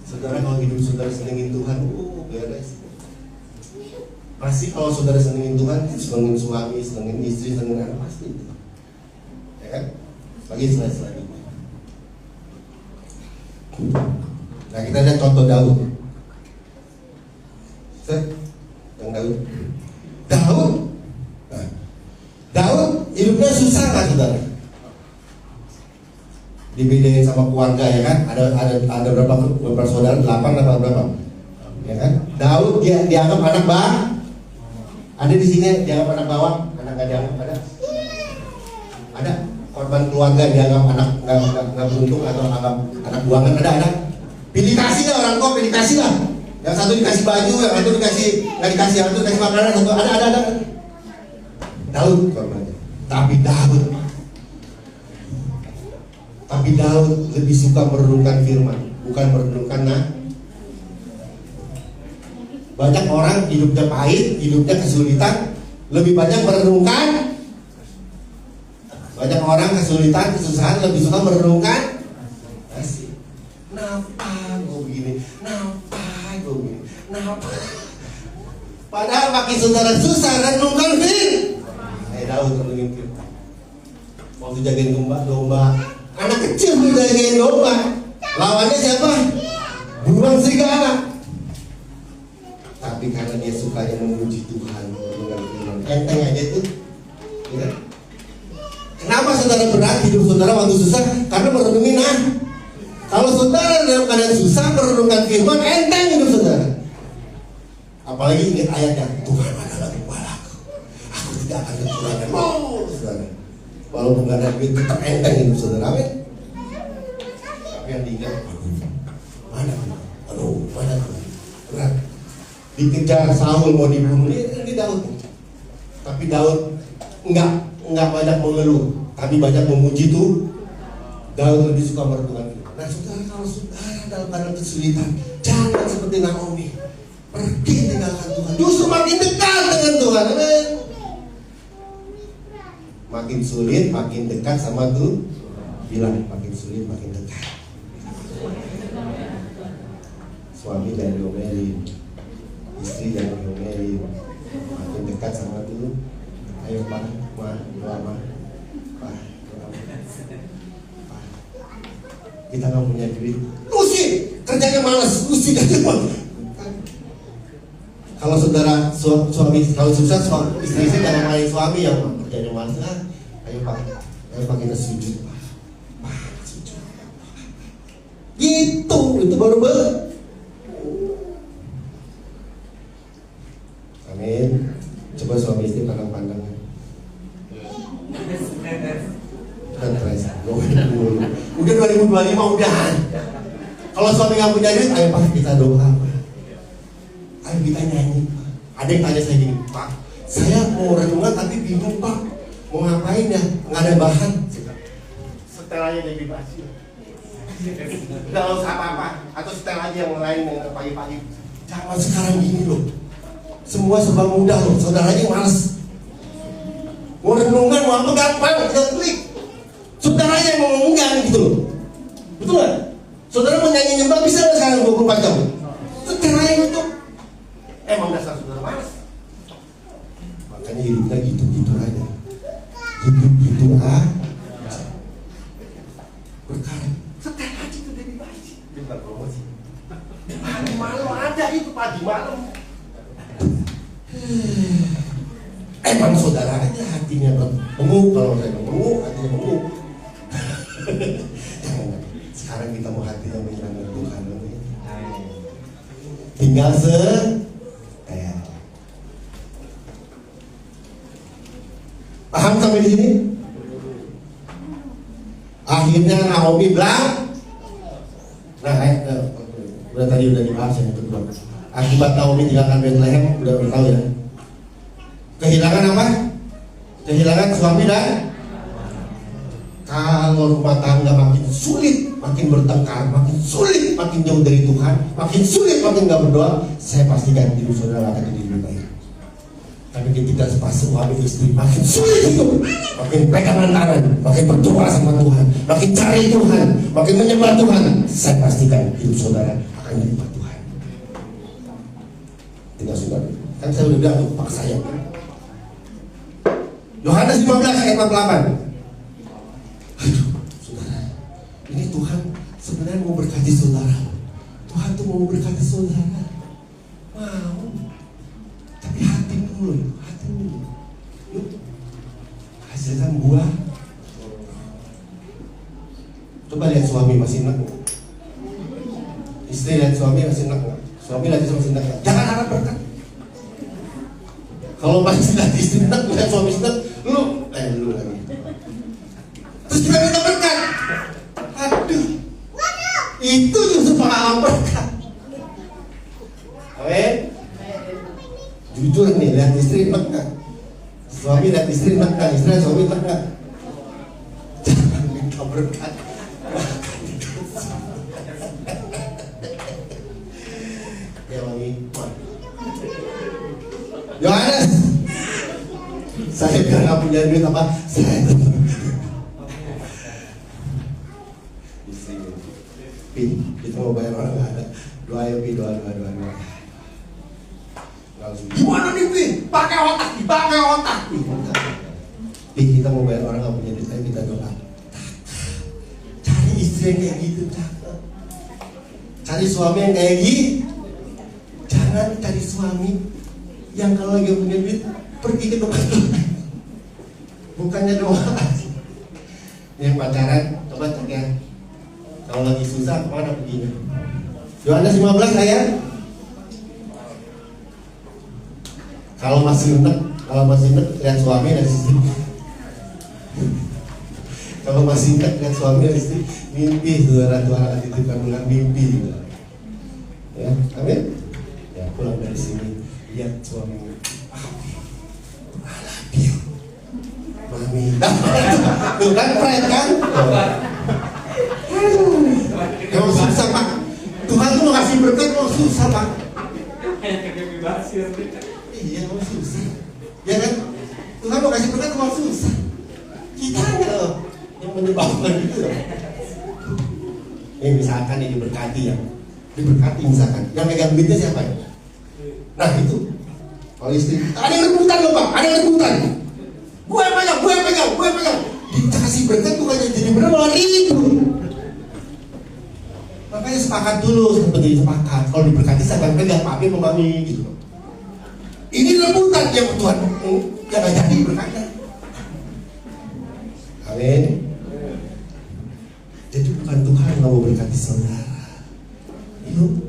Saudara kalau hidup saudara senengin Tuhan, beres. Pasti kalau saudara senengin Tuhan, senengin suami, senengin istri, senengin anak pasti itu. Ya kan? Bagi slide ini. Nah kita lihat contoh Daud. Yang Daud. Daud hidupnya susah kan saudara? Dibedain sama keluarga ya kan? Ada berapa saudara? 8 atau berapa? Ya kan? Daud dia dianggap anak bang. Ada di sini dianggap anak bawang, anak nggak dianggap ada? Ada korban keluarga dianggap anak nggak beruntung atau anggap anak buangan ada? Pilih kasih lah orang tua, pilih kasih lah. Yang satu dikasih baju, yang satu dikasih nggak dikasih, yang satu dikasih makanan, satu ada. Daud korbannya. Tapi Daud lebih suka merenungkan firman, bukan merenungkan Banyak orang hidupnya pahit, hidupnya kesulitan, lebih banyak merenungkan. Banyak orang kesulitan, kesusahan, lebih suka merenungkan kasih. Kenapa gue begini? Kenapa? Padahal makin saudara susah renungkan firman. Daud renungin firman. Waktu jagain domba, anak kecil tuh jagain domba. Lawannya siapa? Burung serigala. Tapi karena dia sukanya memuji Tuhan, enteng aja tuh. Ya. Kenapa saudara berat hidup saudara waktu susah? Karena merenungi Kalau saudara dalam keadaan susah merenungkan firman, enteng hidup saudara. Apalagi ingat ayatnya, Tuhan adalah gembalaku, aku tidak akan kekurangan. Saudara. Walaupun gak ada duit, tetap enteng hidup saudara. Amin. Tapi yang diingat, mana? Berat. Dikejar Saul mau dibunuh, ini Daud. Tapi Daud enggak banyak mengeluh, tapi banyak memuji tuh. Daud lebih suka merenungkan. Nah saudara, kalau saudara dalam keadaan kesulitan, jangan seperti Naomi, pergi tinggalkan Tuhan. Justru makin dekat dengan Tuhan. Amin. Makin sulit, makin dekat sama tuh. Bilang makin sulit, makin dekat. Suami jangan diomelin, istri jangan diomelin, makin dekat sama tuh. Ayo pak, kita nggak punya duit, lusi, kerjanya malas, lusi kerja malas. Kalau saudara suami kalau susah, istri jangan main suami yang kerjanya malas. Ayo pak kita sujud, sujud. Gitu, itu baru Amin. Coba suami istri pandang-pandangan. Udah 2025 udahan. Kalau suami nggak punya duit, ayo pak kita doa. Ayo kita nyanyi. Ada yang tanya saya gini, Pak, saya mau renungan tapi bingung pak, mau ngapain ya? Nggak ada bahan. Setelahnya jadi basi. Nggak usah apa-apa. Atau setel aja yang lain yang pagi-pagi. Jangan sekarang gini loh. Semua serba mudah loh. Saudaranya males. Mau renungan, mau apa gampang, tinggal klik. Saudaranya yang mau ngomongkan gitu loh. Betul nggak? Saudara mau nyanyi nyembah bisa nggak sekarang 24 jam? Saudaranya itu. Emang dasar saudara malas. Makanya hidupnya gitu-gitu aja. Gitu-gitu aja. Berkarya. Setel aja itu dari bayi. Bukan promosi. Pagi malam ada itu pagi malam. Emang saudara aja hatinya bertemu. Kalau saya bertemu hatinya bertemu. Jangan. Sekarang kita mau hatinya menyenangkan Tuhan. Tinggal paham sampai di sini? akhirnya Naomi bilang, udah tadi udah dibahas yang kedua. Akibat Naomi tinggalkan Bethlehem, udah tahu ya. Kehilangan apa? Kehilangan suami dan kalau rumah tangga makin sulit, makin bertengkar, makin sulit, makin jauh dari Tuhan, makin sulit, makin gak berdoa, saya pastikan hidup saudara akan jadi lebih baik. Tapi ketika pas suami istri makin sulit itu, makin pegangan tangan, makin berdoa sama Tuhan, makin cari Tuhan, makin menyembah Tuhan, saya pastikan hidup saudara akan menyembah Tuhan. Tidak saudara, kan saya udah bilang tuh paksa ya. Yohanes 15 ayat 48. Aduh, saudara, ini Tuhan sebenarnya mau berkati saudara. Tuhan tuh mau berkati saudara. Mau. Tapi hati dulu. Yuk, hasilkan buah. Coba lihat suami masih enak. Istri lihat suami masih enak. Suami lihat istri masih enak. Jangan harap berkat. Kalau masih lihat istri enak, lihat suami enak, lu lagi. Terus kita minta berkat. Aduh, itu justru pengalaman berkat. Amin. Jujur nih, lihat istri enak gak? Suami lihat istri enak gak? Istri lihat suami enak gak? Jangan minta berkat. Ya mami. Yohanes, saya biar gak punya duit apa? Saya kita mau bayar orang gak ada. Doa ya Pi, doa. Gimana nih Pi? Pakai otak Pi, kita mau bayar orang gak punya duit, ayo kita doa. Cari istri yang kayak gitu, cakep. Cari suami yang kayak gitu. Jangan cari suami yang kalau lagi punya duit pergi ke tempat lain. Bukannya doa. Yang pacaran, coba cek ya. Kalau lagi susah, kemana perginya? Yohanes 15 ayat. Kalau masih enak, lihat suami dan istri. Kalau masih enak, lihat suami dan istri. Mimpi, saudara, Tuhan akan titipkan ulang mimpi. Ya, amin. Ya, pulang dari sini, lihat suami. Mami, tuh kan keren kan? Emang susah Pak. Tuhan tuh mau kasih berkat, mau susah Pak. Iya, mau susah. Ya kan? Tuhan mau kasih berkat, mau susah. Kita loh yang menyebabkan itu. Misalkan ini diberkati ya, diberkati misalkan. Yang megang duitnya siapa ya? Nah itu. Kalau istri, ada yang rebutan loh Pak, ada yang rebutan. Gue pegang. Dikasih berkat bukannya jadi benar malah ribut. Makanya sepakat dulu, seperti sepakat. Kalau diberkati saya pegang papi sama mami gitu. Ini rebutan yang Tuhan yang gak jadi berkatnya. Amin. Jadi bukan Tuhan yang mau berkati saudara. Yuk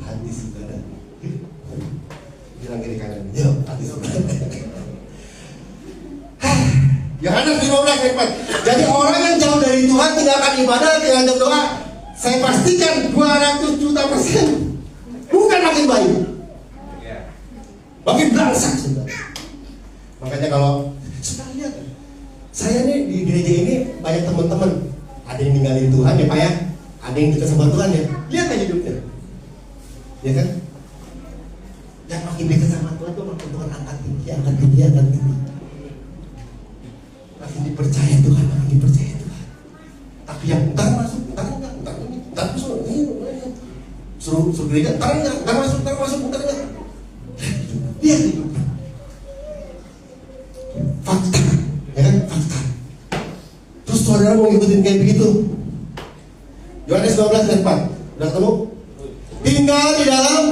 hati saudara. Bilang kiri kanan. Yuk hati saudara. Yohanes 15 ayat 4. Jadi orang yang jauh dari Tuhan tinggalkan ibadah, tinggalkan doa, saya pastikan 200 juta persen bukan makin baik, makin belangsak sudah. Makanya kalau sudah lihat, saya nih di gereja ini banyak teman-teman, ada yang ninggalin Tuhan ya Pak ya, ada yang dekat sama Tuhan ya. Lihat aja hidupnya, ya kan? Yang makin dekat sama Tuhan tuh makin Tuhan angkat tinggi. Makin dipercaya Tuhan. Tapi yang entar masuk, suruh gereja, entar masuk. Lihat itu. Fakta, ya kan? Fakta. Terus saudara mau ngikutin kayak begitu? Yohanes 12 ayat 4. Udah ketemu? Tinggal di dalam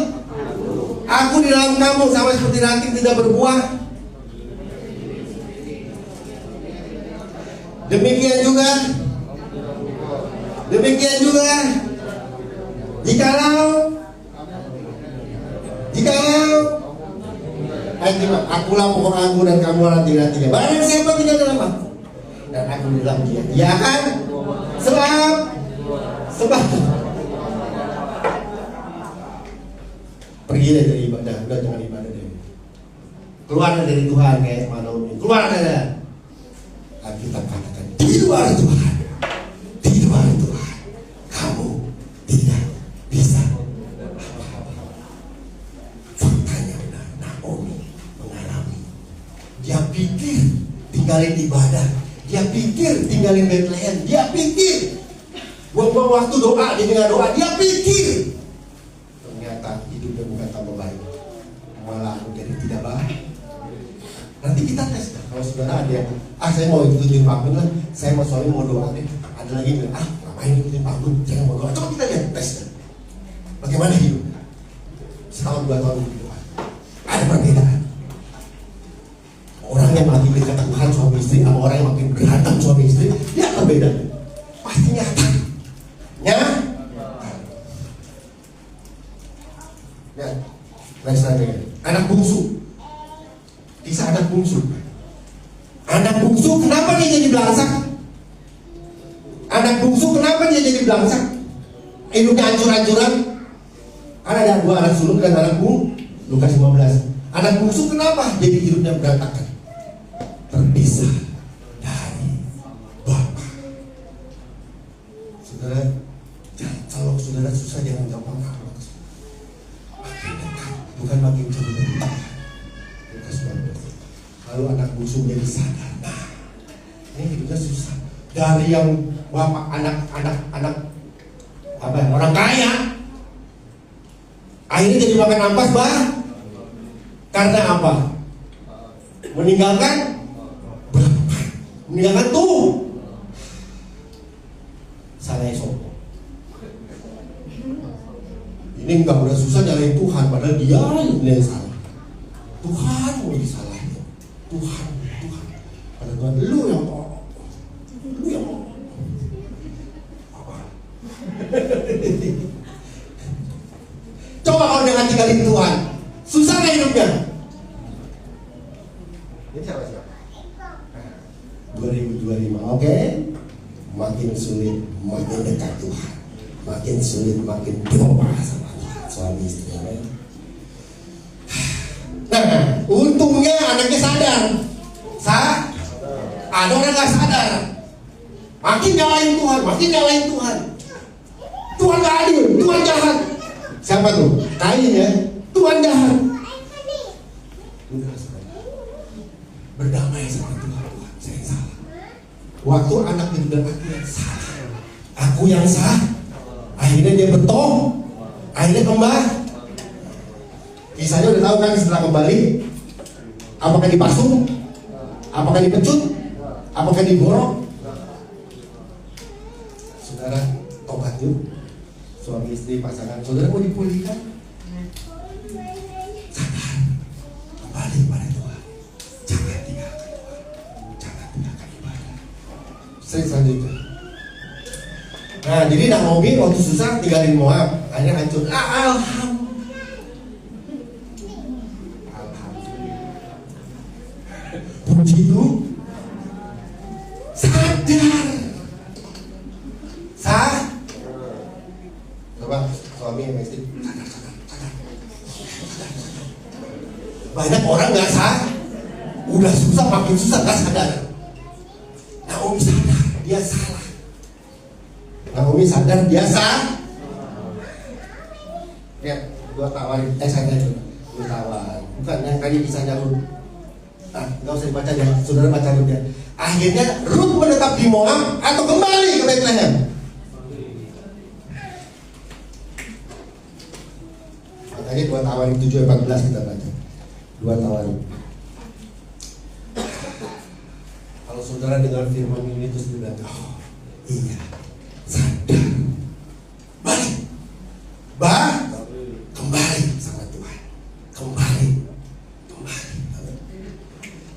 aku di dalam kamu, sama seperti ranting tidak berbuah. Demikian juga jikalau ayat 5, akulah pokok anggur dan kamu ranting-rantingnya. Barang siapa tinggal dalam aku dan aku aku bilang dia, ya kan? Sebab pergi dari ibadah, udah jangan ibadah deh. Keluar dari Tuhan kayak Naomi, keluar dari. Kita katakan di luar Tuhan, kamu tidak bisa apa-apa. Faktanya benar, Naomi mengalami. Dia pikir tinggalin ibadah, dia pikir tinggalin Bethlehem, dia pikir buang-buang waktu doa, dia dengar doa, dia pikir. Ternyata hidupnya bukan tambah baik, malah menjadi tidak baik. Nanti kita tes dah. Kalau saudara ada yang, saya mau ikutin Pak Bun lah, saya mau soalnya mau doa deh. Ada lagi yang bilang, ngapain ikutin Pak Bun, jangan mau doa. Coba kita lihat tes dah. Bagaimana hidup? Setahun 2 tahun hidup, ada perbedaan. Orang yang makin dekat Tuhan suami istri sama orang yang makin berantem suami istri, dia akan beda. Pasti nyata. Ya, next slide. Anak bungsu. Kisah anak bungsu. Anak bungsu kenapa dia jadi belangsak? Anak bungsu kenapa dia jadi belangsak? Hidupnya hancur-hancuran. Karena ada 2 anak sulung dan anak bungsu. Lukas 15. Anak bungsu kenapa jadi hidupnya berantakan? Terpisah dari Bapa. Saudara, kalau saudara susah jangan gampang ngambek. Makin dekat, bukan makin jauh dari Tuhan. Lalu anak bungsu menjadi sadar. Nah, ini hidupnya susah. Dari yang bapak anak orang kaya, akhirnya jadi makan ampas, bah. Karena apa? Meninggalkan tuh. Salah sopo. Ini enggak udah susah nyalain Tuhan, padahal dia yang salah. Tuhan mau disalahin. Tuhan. Pada Tuhan, lu yang mau. Coba kalau dengan tinggalin Tuhan, susah nggak hidupnya? Ini siapa? 2025, oke? Makin sulit, makin dekat Tuhan. Makin sulit, makin doa sama Tuhan. Suami istri, nah, untungnya anaknya sadar. Ada orang gak sadar, makin nyalain Tuhan. Tuhan gak adil, Tuhan jahat. Siapa tuh? Kain ya. Tuhan jahat. Udah berdamai sama Tuhan. Saya yang salah. Waktu anak itu bilang aku yang salah. Akhirnya dia betul. Akhirnya kembali. Kisahnya udah tahu kan, setelah kembali, apakah dipasung, apakah dipecut, apakah diborok? Saudara, tobat yuk. Suami istri pasangan, saudara mau dipulihkan? Sadar, kembali pada Tuhan. Jangan tinggalkan Tuhan, jangan tinggalkan ibadah. Selanjutnya. Nah, jadi Naomi waktu susah tinggalin Moab, akhirnya hancur. Alhamdulillah. Puji itu sadar. Coba suami yang istri sadar. Banyak orang nggak sadar, udah susah makin susah nggak sadar. Naomi sadar dia salah. Naomi sadar dia salah. Lihat, gua tawarin, saya dulu tawar. Bukan yang tadi kisahnya Ruth. Nah, nggak usah dibaca ya, saudara baca Ruth ya. Akhirnya Ruth menetap di Moab atau kembali ke Bethlehem? Makanya 2 Tawarik 7:14 kita baca. 2 Tawarik. Kalau saudara dengar firman ini terus bilang, oh iya, sadar, balik, kembali sama Tuhan, kembali.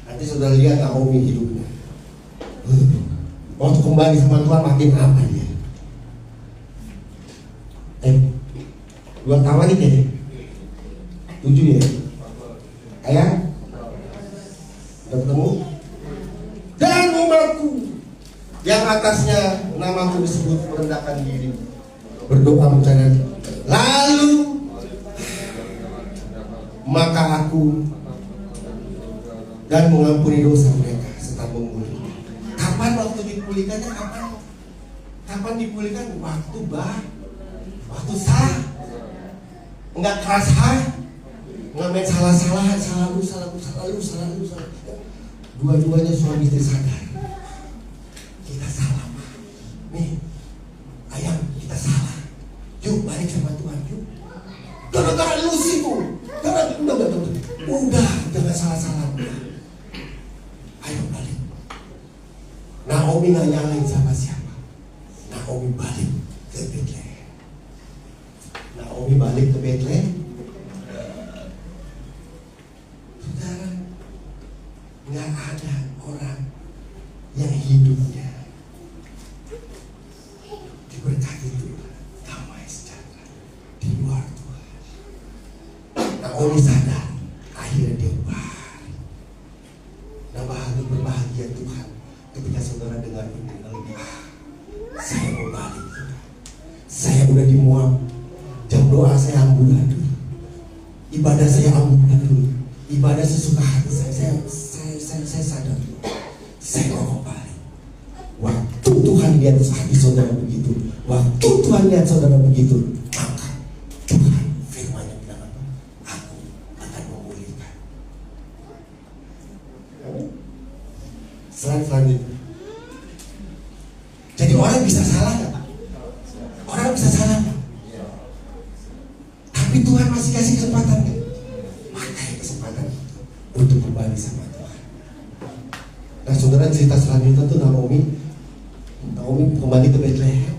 Nanti saudara lihat Naomi hidupnya. Waktu kembali sama Tuhan makin apa dia? 2 Tawarik ya? 7 ya? Ayah? Udah ketemu? Dan umatku yang atasnya namaku disebut, merendahkan diri, berdoa mencari, lalu maka aku dan mengampuni dosa mereka serta memulihkan. Kapan waktu dipulihkannya? Kapan dipulihkan? Waktu waktu sah, enggak keras nggak main salah-salahan, salah lu. Dua-duanya suami istri sadar, kita salah, nih, ayam kita salah, yuk balik sama Tuhan, yuk. Gara-gara lu sih tuh, udah jangan salah-salah. Ayo balik. Naomi nggak nyalain siapa-siapa. Naomi balik ke Bethlehem. Naomi balik ke Bethlehem. Saudara, nggak ada orang yang hidupnya diberkati Tuhan, damai sejahtera di luar Tuhan. Naomi sadar, akhirnya dia balik. Nah, berbahagia Tuhan ketika saudara dengar ini, lalu saya mau balik Tuhan. Saya udah di Moab, jam doa saya amburadul, ibadah saya amburadul, ibadah sesuka hati saya sadar, saya mau balik. Waktu Tuhan lihat hati saudara begitu, waktu Tuhan lihat saudara begitu, maka Tuhan firman-Nya bilang apa? Aku akan memulihkan. Selanjutnya, jadi orang bisa salah nggak Pak? Orang bisa salah Pak? Tapi Tuhan masih kasih kesempatan nggak? Pakai kesempatan untuk kembali sama Tuhan. Nah saudara, cerita selanjutnya tuh Naomi kembali ke Bethlehem.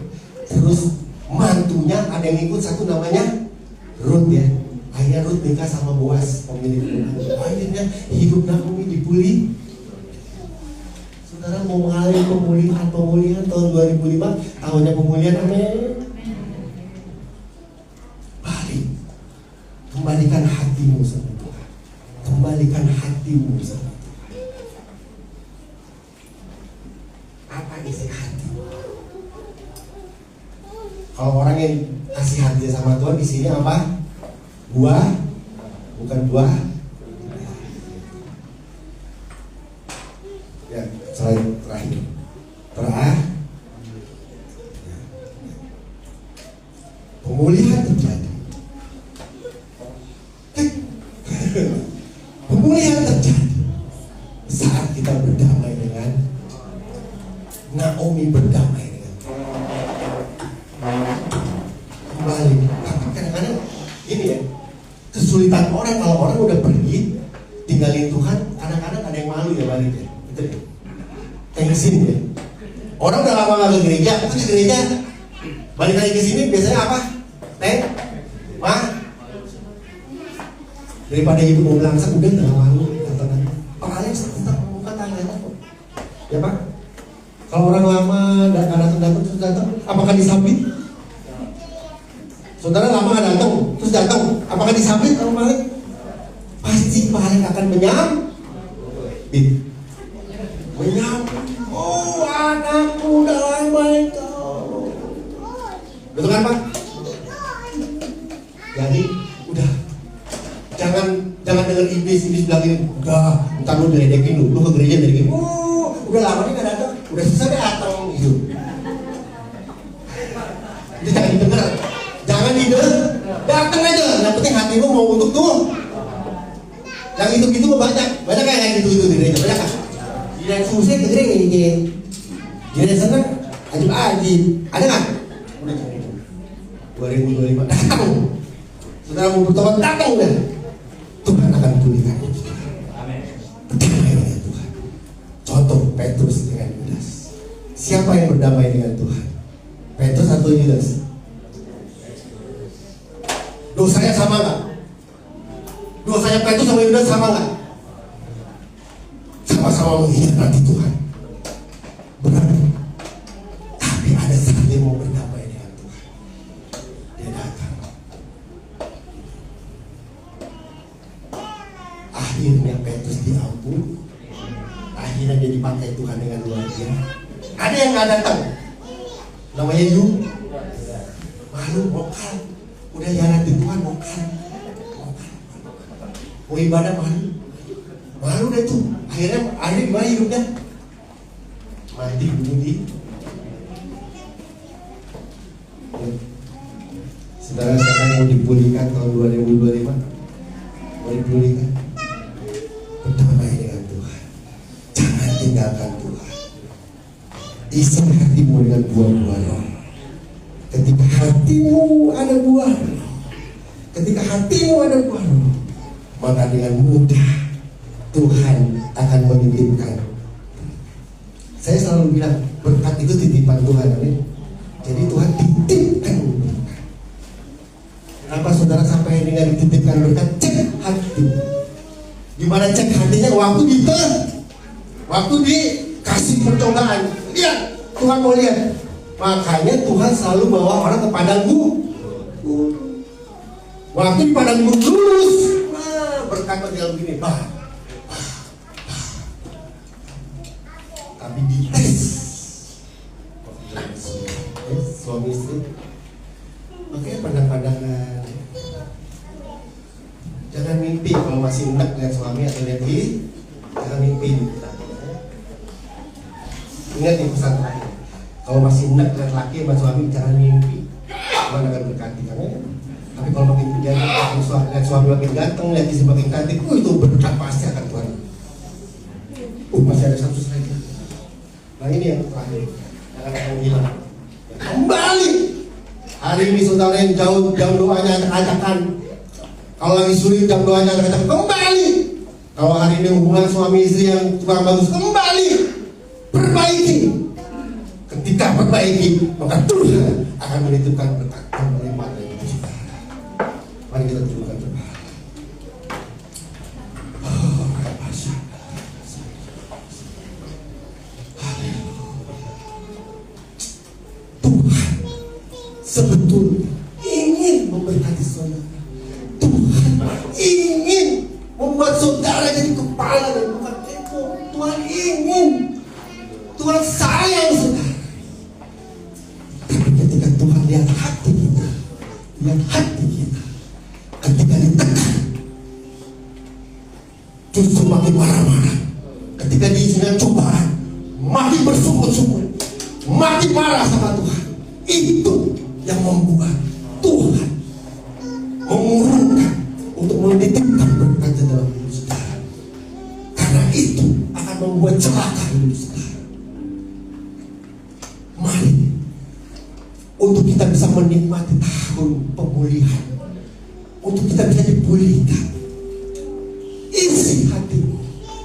Terus mantunya ada yang ikut, satu namanya Ruth ya. Akhirnya Ruth nikah sama Boaz, pemilik rumah. Akhirnya hidup Naomi dipulih. Saudara mau mengalami pemulihan tahun 2005, tahunnya pemulihan, amin. Balik, kembalikan hatimu sama Tuhan, kembalikan hatimu sama Tuhan. Apa isi hati? Kalau orang yang kasih hati sama Tuhan, isinya apa? Buah, bukan buah. Ya, selain terakhir, pemulihan terjadi. Pemulihan terjadi saat kita berdamai dengan Naomi, berdamai dengan kembali. Tapi kadang-kadang ini ya, kesulitan orang kalau orang udah pergi tinggalin Tuhan, kadang-kadang ada yang malu ya balik ya. Thanksin ya. Orang udah lama nggak ke gereja, ke gereja balik lagi ke sini biasanya apa? Daripada ibu mau belangsak, udah nggak malu katakan. Pak Alex tetap membuka tangannya kok. Ya Pak. Kalau orang lama datang terus datang, apakah disambit? Saudara lama nggak datang terus datang, apakah disambit kalau balik? Pasti paling akan menyambit. Oh anakku udah lama itu. Betul kan Pak? Jadi udah jangan dengar iblis bilangin, udah ntar lu diledekin lu ke gereja diledekin. Udah lama nih gak datang, udah susah datang gitu. Itu jangan didengar, datang aja. Yang penting hatimu mau untuk tuh. Yang itu banyak kayak yang itu di gereja, banyak kan? Yang susah ke gereja ini, dia senang ajib, ada nggak? Udah 2025 datang, saudara mau bertobat datang deh. Tuhan akan pulihkan itu. Berdamai dengan Tuhan. Contoh Petrus dengan Yudas. Siapa yang berdamai dengan Tuhan? Petrus atau Yudas? Dosanya sama nggak? Dosanya Petrus sama Yudas sama nggak? Sama-sama mengkhianati Tuhan. Benar. Tapi ada saat dia mau berdamai dengan Tuhan. Dia datang. Akhirnya Petrus diampuni. Akhirnya dia dipakai Tuhan dengan luar biasa. Ada yang nggak datang, namanya Yu, malu, mokal, udah hianatin Tuhan, mokal, mau ibadah malu deh tuh. Akhirnya gimana hidupnya? Mati bunuh diri. Saudara sekarang mau dipulihkan tahun 2025, mau dipulihkan. Berdamai dengan Tuhan, jangan tinggalkan Tuhan. Isi hatimu dengan buah-buah roh. Ketika hatimu ada buah roh, ketika hatimu ada buah roh, maka dengan mudah Tuhan akan menitipkan. Saya selalu bilang berkat itu titipan Tuhan, amin. Jadi Tuhan titipkan berkat. Kenapa saudara sampai dengan dititipkan berkat? Cek hati. Gimana cek hatinya? Waktu dikasih percobaan. Lihat, Tuhan mau lihat. Makanya Tuhan selalu bawa orang ke padang gurun. Waktu di padang gurun lurus, berkat tinggal begini, tapi dites suami istri. Makanya pandang-pandangan. Jangan mimpi kalau masih enak lihat suami atau lihat diri. Jangan mimpi. Ingat nih pesan terakhir. Kalau masih enak lihat laki sama suami, jangan mimpi. Tuhan akan berkati kamu. Tapi kalau makin ganteng, lihat suami makin ganteng, lihat istri makin cantik, itu berkat pasti akan Tuhan. Masih ada satu lagi. Nah ini yang terakhir, jangan akan hilang. Kembali. Hari ini saudara yang jauh doanya acak-acakan. Kalau lagi sulit jam doanya acak-acakan, kembali. Kalau hari ini hubungan suami istri yang kurang bagus, kembali. Perbaiki. Ketika perbaiki, maka Tuhan akan menitipkan berkat dan melimpah dari kita. Mari kita tundukkan berdoa. Tuhan sebetulnya ingin memberkati saudara. Tuhan ingin membuat saudara jadi kepala dan bukan tepung. Tuhan ingin. Tuhan sayang saudara. Tapi ketika Tuhan lihat hati kita, ketika ditekan, justru makin marah-marah. Ketika diizinkan cobaan, makin bersungut-sungut, makin marah sama Tuhan. Itu yang membuat Tuhan mengurungkan untuk menitipkan berkat dalam hidup saudara. Karena itu akan membuat celaka hidup saudara. Mari untuk kita bisa menikmati tahun pemulihan, untuk kita bisa dipulihkan, isi hatimu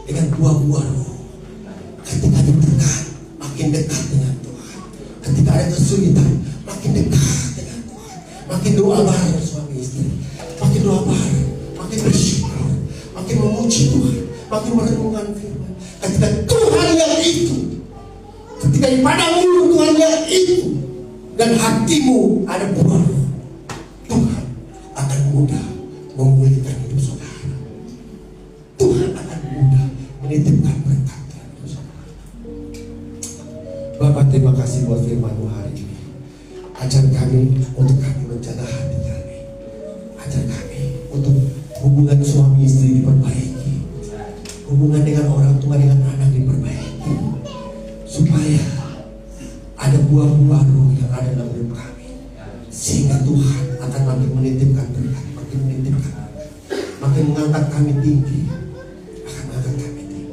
dengan buah-buah roh. Ketika ditekan, makin dekat dengan Tuhan. Ketika ada kesulitan, makin dekat dengan Tuhan. Makin doa bareng suami istri, makin doa bareng, makin bersyukur, makin memuji Tuhan, makin merenungkan firman. Ketika Tuhan yang itu, ketika di padang gurun Tuhan yang itu, dan hatimu ada buah roh, Tuhan akan mudah memulihkan hidup saudara. Tuhan akan mudah menitipkan berkat dalam hidup saudara. Bapak, terima kasih buat firman-Mu hari ini. Ajar kami untuk kami menjaga hati kami. Ajar kami untuk hubungan suami istri diperbaiki, hubungan dengan orang tua dengan anak diperbaiki, supaya ada buah-buah roh yang ada dalam hidup kami, sehingga Tuhan akan makin menitipkan berkat, makin menitipkan, makin mengangkat kami tinggi, akan mengangkat kami tinggi.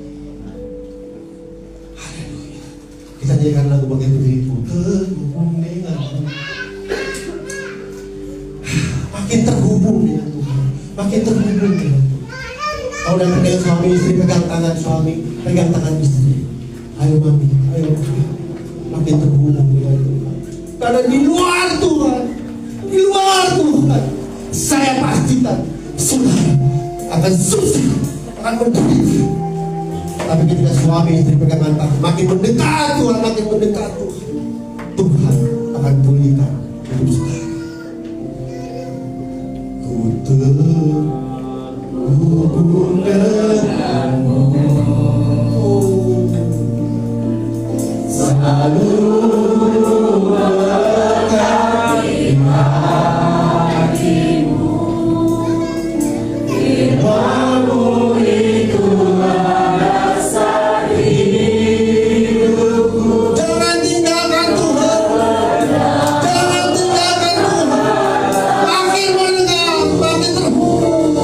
Haleluya. Kita nyanyikan lagu bagian itu, terhubung denganmu. Makin terhubung dengan Tuhan, makin terhubung dengan Tuhan. Kalau datang dengan suami istri, pegang tangan suami, pegang tangan istri. Ayo mami, ayo mami. Makin terhubung dengan Tuhan. Karena di luar Tuhan, saya pastikan saudara akan susah, akan menderita. Tapi ketika suami istri pegangan tangan, makin mendekat Tuhan, makin mendekat Tuhan akan pulihkan hidup saudara. Ku terhubung denganmu. Jangan tinggalkan Tuhan. Jangan tinggalkan Tuhan. Makin mendengar, makin terhubung.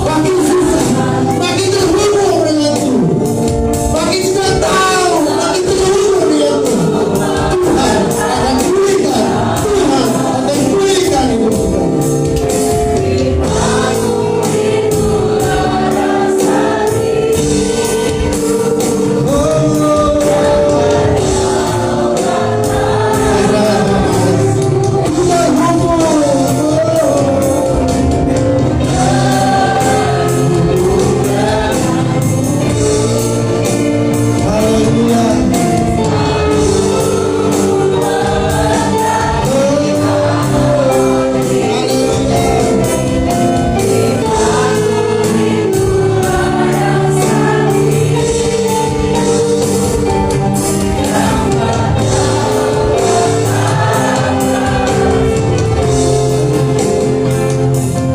Makin susah, makin terhubung dengan Tuhan. Makin tidak tahu, makin terhubung dengan Tuhan. Tuhan akan pulihkan. Tuhan akan pulihkan hidup kita.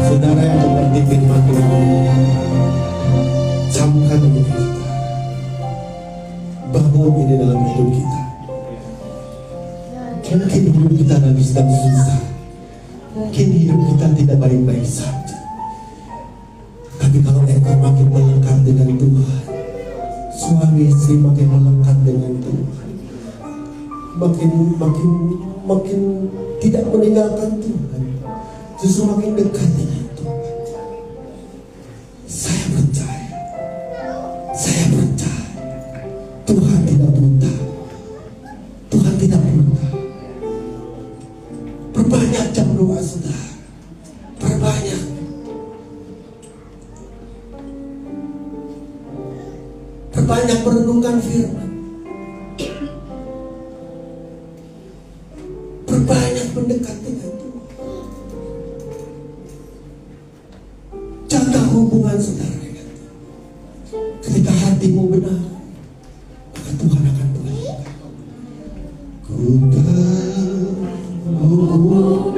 Saudara yang mengerti firman Tuhan, camkan ini kita, bangun ini dalam hidup kita. Mungkin hidup kita sedang susah, mungkin hidup kita tidak baik-baik saja. Tapi kalau engkau makin melekat dengan Tuhan, suami istri makin melekat dengan Tuhan, makin tidak meninggalkan Tuhan, justru makin dekat dengan Tuhan. Saya percaya Tuhan tidak buta. Tuhan tidak buta. Perbanyak jam doa saudara, perbanyak. Perbanyak merenungkan firman. Perbanyak mendekat dengan Tuhan. Jaga hubungan saudara dengan Tuhan. Ketika hatimu benar, maka Tuhan akan pulihkan. Ku berhubung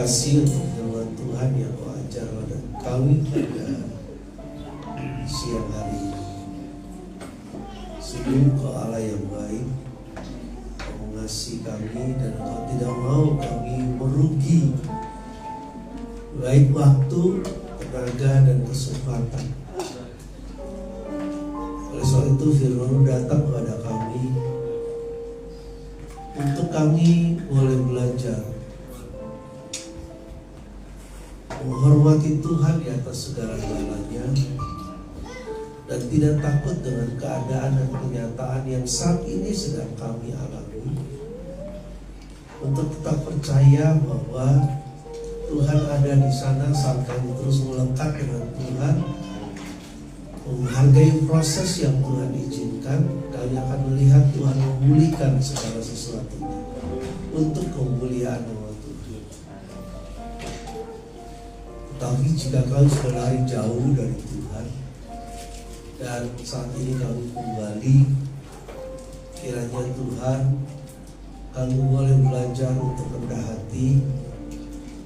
kasih untuk firman Tuhan yang kau ajar pada kami pada siang hari ini. Sungguh kau Allah yang baik, kau mengasihi kami dan kau tidak mau kami merugi, baik waktu, tenaga dan kesempatan. Oleh sebab itu firman datang kepada kami untuk kami boleh belajar menghormati Tuhan di atas segala-galanya dan tidak takut dengan keadaan dan kenyataan yang saat ini sedang kami alami, untuk tetap percaya bahwa Tuhan ada di sana saat kami terus melekat dengan Tuhan, menghargai proses yang Tuhan izinkan. Kami akan melihat Tuhan memulihkan segala sesuatunya untuk kemuliaan nama Tuhan. Tapi jika kami sudah lari jauh dari Tuhan dan saat ini kami kembali, kiranya Tuhan kami boleh belajar untuk rendah hati,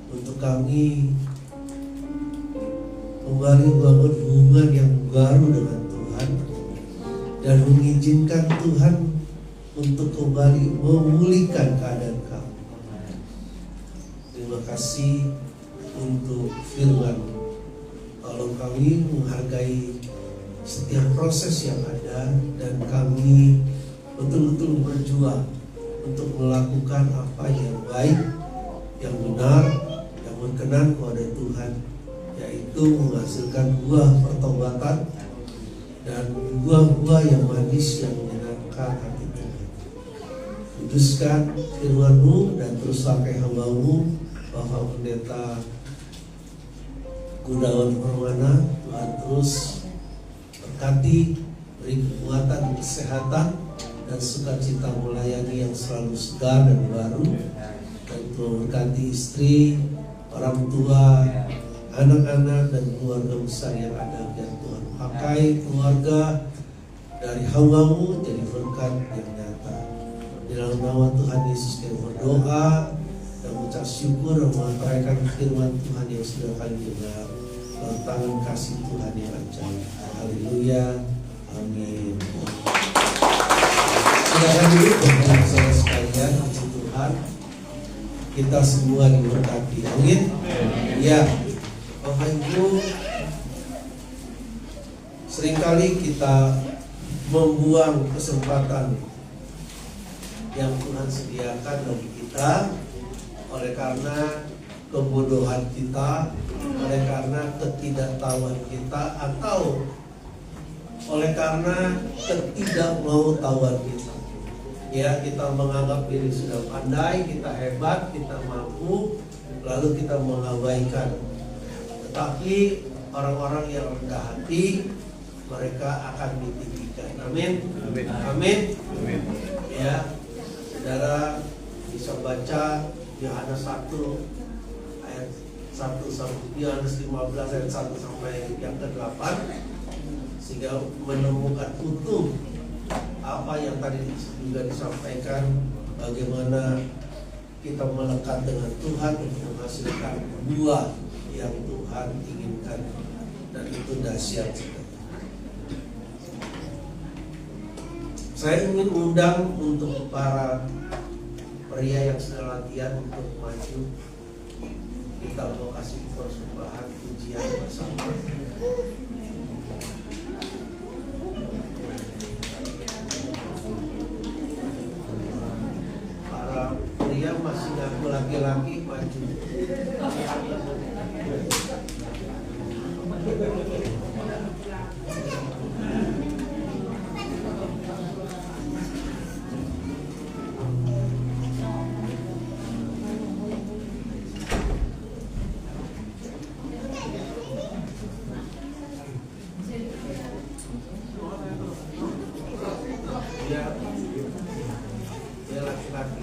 untuk kami kembali membangun hubungan yang baru dengan Tuhan dan mengizinkan Tuhan untuk kembali memulihkan keadaan kami. Terima kasih untuk firman. Tolong kami menghargai setiap proses yang ada, dan kami betul-betul berjuang untuk melakukan apa yang baik, yang benar, yang berkenan kepada Tuhan, yaitu menghasilkan buah pertobatan dan buah-buah yang manis yang menyenangkan hati Tuhan. Kuduskan firman-Mu dan terus pakai hamba-Mu Bapak Pendeta Gunawan Permana. Tuhan terus berkati, beri kekuatan, kesehatan, dan sukacita melayani yang selalu segar dan baru. Dan Tuhan berkati istri, orang tua, anak-anak, dan keluarga besar yang ada. Biar Tuhan pakai keluarga dari hamba-Mu jadi berkat yang nyata. Di dalam nama Tuhan Yesus kami berdoa dan mengucap syukur dan mengantarkan firman Tuhan yang sudah kami dengar dalam tangan kasih Tuhan yang ajaib. Haleluya, amin. Silakan dulu bapak saudara sekalian, puji Tuhan. Kita semua diberkati, amin. Ya, Bapak Ibu, seringkali kita membuang kesempatan yang Tuhan sediakan bagi kita oleh karena kebodohan kita, oleh karena ketidaktahuan kita, atau oleh karena ketidakmautawan kita. Ya, kita menganggap diri sudah pandai, kita hebat, kita mampu, lalu kita mengabaikan. Tetapi orang-orang yang rendah hati, mereka akan ditinggikan. Amin. Amin. Amin. Ya, saudara bisa baca Yohanes 1 ayat 1 sampai Yohanes 15 ayat 1 sampai yang ke-8, sehingga menemukan utuh apa yang tadi juga disampaikan, bagaimana kita melekat dengan Tuhan untuk menghasilkan buah yang Tuhan inginkan, dan itu dahsyat sekali. Saya ingin undang untuk para pria yang sedang latihan untuk maju. Kita mau kasih persembahan pujian bersama. Para pria masih ngaku laki-laki maju. Dia laki-laki.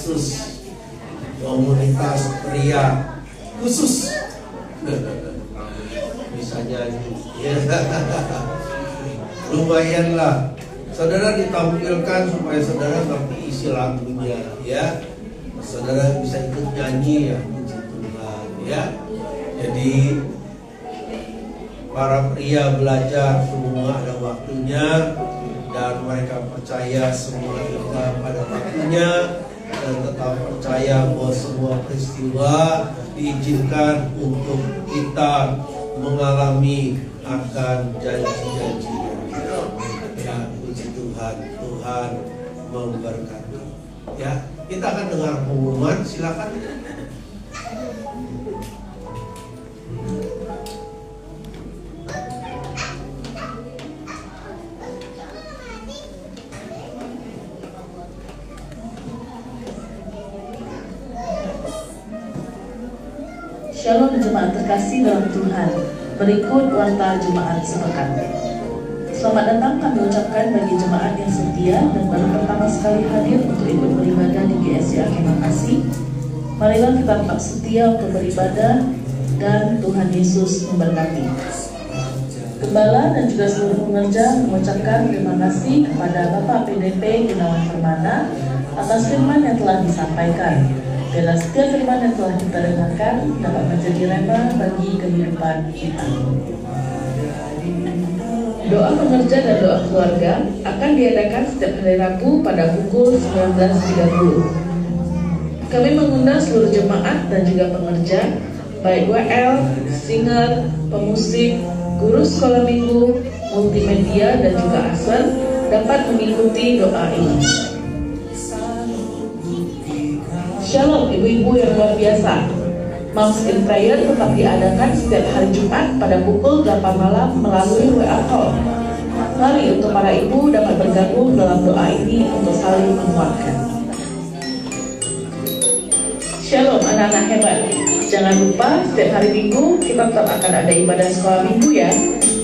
khusus, komunitas pria khusus. Bisa nyanyi, ya. Lumayan lah. Saudara ditampilkan supaya saudara ngerti isi lagunya, ya. Saudara bisa ikut nyanyi ya, puji Tuhan, ya. Jadi para pria belajar semua ada waktunya, dan mereka percaya semua kita pada waktunya, dan tetap percaya bahwa semua peristiwa diizinkan untuk kita mengalami akan janji-janjinya. Ya, puji Tuhan, Tuhan memberkati. Ya, kita akan dengar pengumuman, silakan. Shalom jemaat terkasih dalam Tuhan. Berikut warta jemaat sepekan. Selamat datang kami ucapkan bagi jemaat yang setia dan baru pertama sekali hadir untuk ikut beribadah di GSCA Kemah Kasih. Marilah kita tetap setia untuk beribadah dan Tuhan Yesus memberkati. Gembala dan juga seluruh pengerja mengucapkan terima kasih kepada Bapak PDP Gunawan Permana atas firman yang telah disampaikan. Bila setiap firman yang telah kita dengarkan dapat menjadi rema bagi kehidupan kita. Doa pengerja dan doa keluarga akan diadakan setiap hari Rabu pada pukul 19.30. Kami mengundang seluruh jemaat dan juga pengerja, baik WL, singer, pemusik, guru sekolah minggu, multimedia dan juga asal dapat mengikuti doa ini. Shalom ibu-ibu yang luar biasa. Moms in Prayer tetap diadakan setiap hari Jumat pada pukul 8 malam melalui WA Call. Mari untuk para ibu dapat bergabung dalam doa ini untuk saling menguatkan. Shalom anak-anak hebat. Jangan lupa setiap hari Minggu kita tetap akan ada ibadah sekolah minggu ya,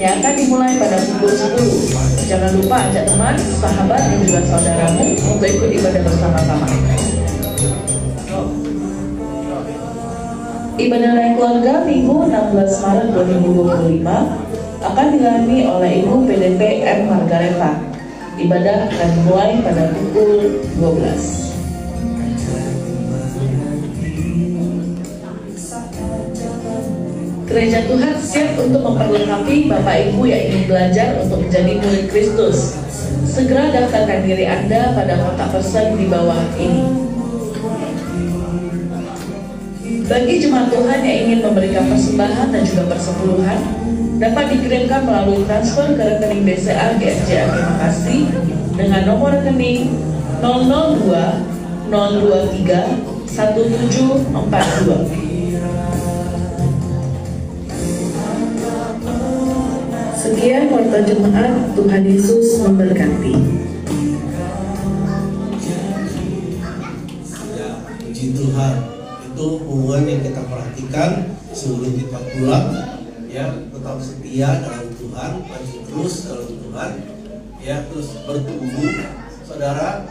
yang akan dimulai pada pukul 10. Jangan lupa ajak teman, sahabat dan juga saudaramu untuk ikut ibadah bersama-sama. Ibadah lain keluarga Minggu 16 Maret 2025 akan dilayani oleh Ibu PDP M. Margareta. Ibadah akan dimulai pada pukul 12. Gereja Tuhan siap untuk memperlengkapi Bapak Ibu yang ingin belajar untuk menjadi murid Kristus. Segera daftarkan diri Anda pada kontak person di bawah ini. Bagi jemaat Tuhan yang ingin memberikan persembahan dan juga persepuluhan, dapat dikirimkan melalui transfer ke rekening BCA GSCA Kemah Kasih dengan nomor rekening 002 023 1742. Sekian warta jemaat, Tuhan Yesus memberkati. Ya, puji Tuhan. Itu hubungan yang kita perhatikan sebelum kita pulang, ya, tetap setia dalam Tuhan, maju terus dalam Tuhan, ya, terus bertumbuh. Saudara,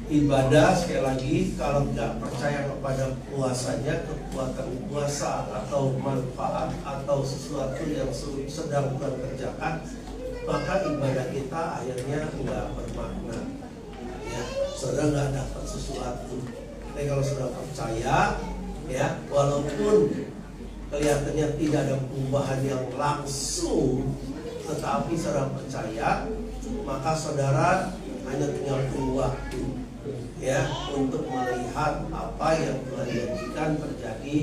ibadah sekali lagi kalau tidak percaya kepada kuasanya, kekuatan kuasa atau manfaat atau sesuatu yang sedang Tuhan kerjakan, maka ibadah kita akhirnya nggak bermakna. Ya, saudara nggak dapat sesuatu. Tapi kalau sudah percaya, ya, walaupun kelihatannya tidak ada perubahan yang langsung, tetapi saudara percaya, maka saudara hanya tinggal tunggu waktu, ya, untuk melihat apa yang Tuhan janjikan terjadi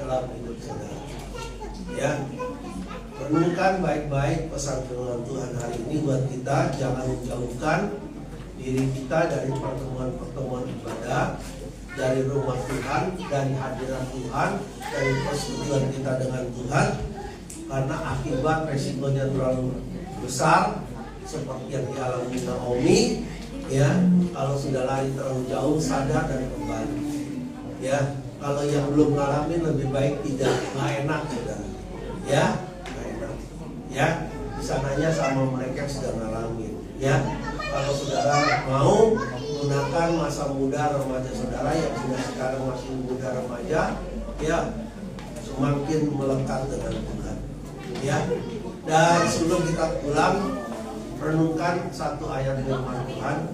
dalam hidup saudara. Ya, renungkan baik-baik pesan firman Tuhan hari ini buat kita. Jangan menjauhkan diri kita dari pertemuan-pertemuan ibadah, dari rumah Tuhan, dari hadirat Tuhan, dari persetujuan kita dengan Tuhan, karena akibat resikonya terlalu besar seperti yang dialami Naomi, ya. Kalau sudah lari terlalu jauh, sadar dan kembali, ya. Kalau yang belum ngalamin lebih baik tidak, nggak enak, saudara, ya, nggak enak, ya. Bisa nanya sama mereka yang sudah ngalamin, ya. Kalau saudara mau gunakan masa muda remaja saudara yang sudah sekarang masih muda remaja, ya, semakin melekat dengan Tuhan, ya. Dan sebelum kita pulang, renungkan satu ayat firman Tuhan,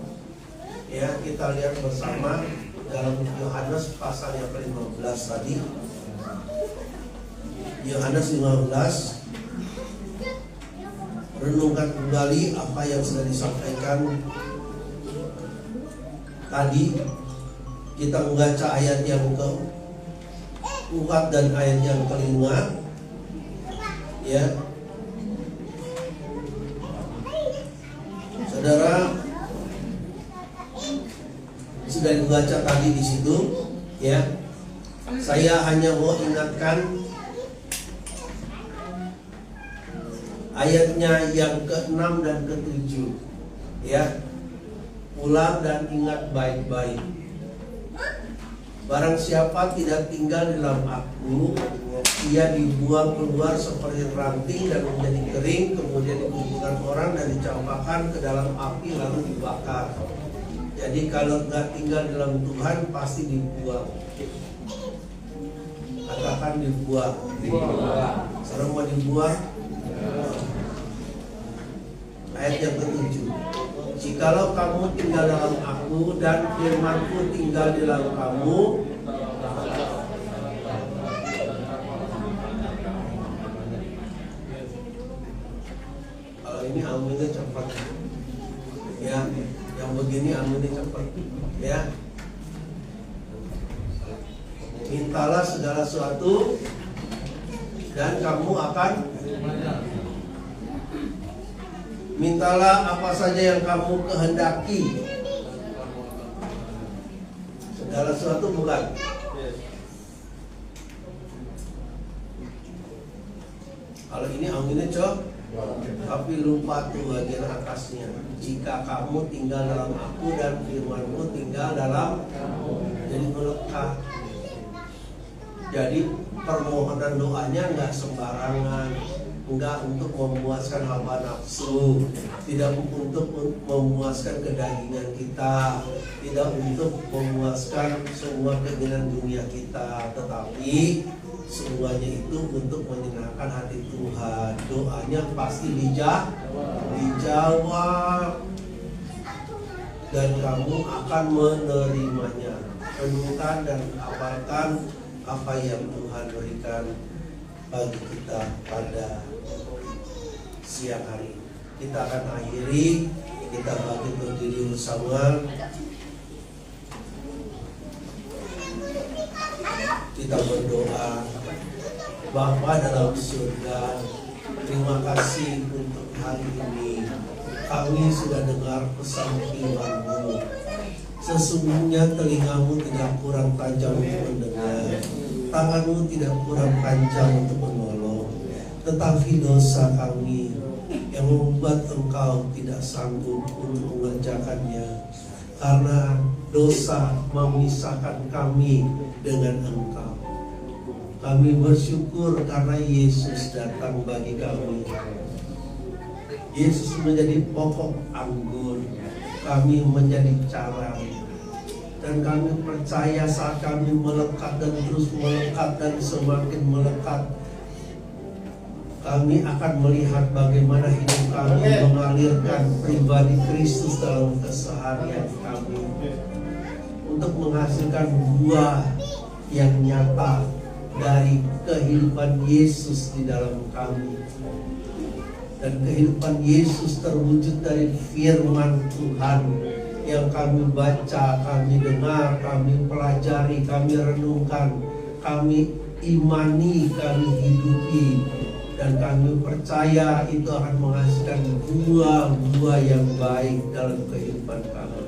ya. Kita lihat bersama dalam Yohanes pasal yang ke-15 tadi. Yohanes 15. Renungkan kembali apa yang sudah disampaikan tadi. Kita membaca ayat yang ke-4 dan ayat yang ke-5, ya. Saudara, sudah dibaca tadi di situ, ya. Saya hanya mau ingatkan ayatnya yang ke-6 dan ke-7, ya. Ulang dan ingat baik-baik. Barang siapa tidak tinggal di dalam aku, ia dibuang keluar seperti ranting dan menjadi kering, kemudian dikumpulkan orang dan dicampakkan ke dalam api lalu dibakar. Jadi kalau nggak tinggal di dalam Tuhan pasti dibuang. Katakan dibuang. Sekarang mau dibuang. Ayat yang ke-7. Jikalau kamu tinggal dalam aku dan firman-Ku tinggal di dalam kamu, kalau ini aminnya cepat, ya. Yang begini aminnya cepat, ya. Mintalah segala sesuatu dan kamu akan. Mintalah apa saja yang kamu kehendaki. Segala sesuatu bukan. Kalau ini aminnya tapi lupa tuh bagian atasnya. Jika kamu tinggal dalam aku dan firman-Ku tinggal dalam kamu, jadi melekat. Jadi permohonan doanya nggak sembarangan, enggak untuk memuaskan hawa nafsu, tidak untuk memuaskan kedagingan kita, tidak untuk memuaskan semua keinginan dunia kita, tetapi semuanya itu untuk menyenangkan hati Tuhan. Doanya pasti dijawab dan kamu akan menerimanya. Renungkan dan amalkan apa yang Tuhan berikan bagi kita pada siang hari. Kita akan akhiri, kita bagi berdiri bersama. Kita berdoa. Bapa dalam surga, terima kasih untuk hari ini. Kami sudah dengar pesan firman-Mu. Sesungguhnya telingamu tidak kurang tajam untuk mendengar, tanganmu tidak kurang panjang untuk menolong, tetapi dosa kami yang membuat Engkau tidak sanggup untuk mengerjakannya, karena dosa memisahkan kami dengan Engkau. Kami bersyukur karena Yesus datang bagi kami. Yesus menjadi pokok anggur, kami menjadi carang. Dan kami percaya saat kami melekat dan terus melekat dan semakin melekat, kami akan melihat bagaimana hidup kami mengalirkan pribadi Kristus dalam keseharian kami, untuk menghasilkan buah yang nyata dari kehidupan Yesus di dalam kami. Dan kehidupan Yesus terwujud dari firman Tuhan yang kami baca, kami dengar, kami pelajari, kami renungkan, kami imani, kami hidupi, dan kami percaya itu akan menghasilkan buah-buah yang baik dalam kehidupan kami.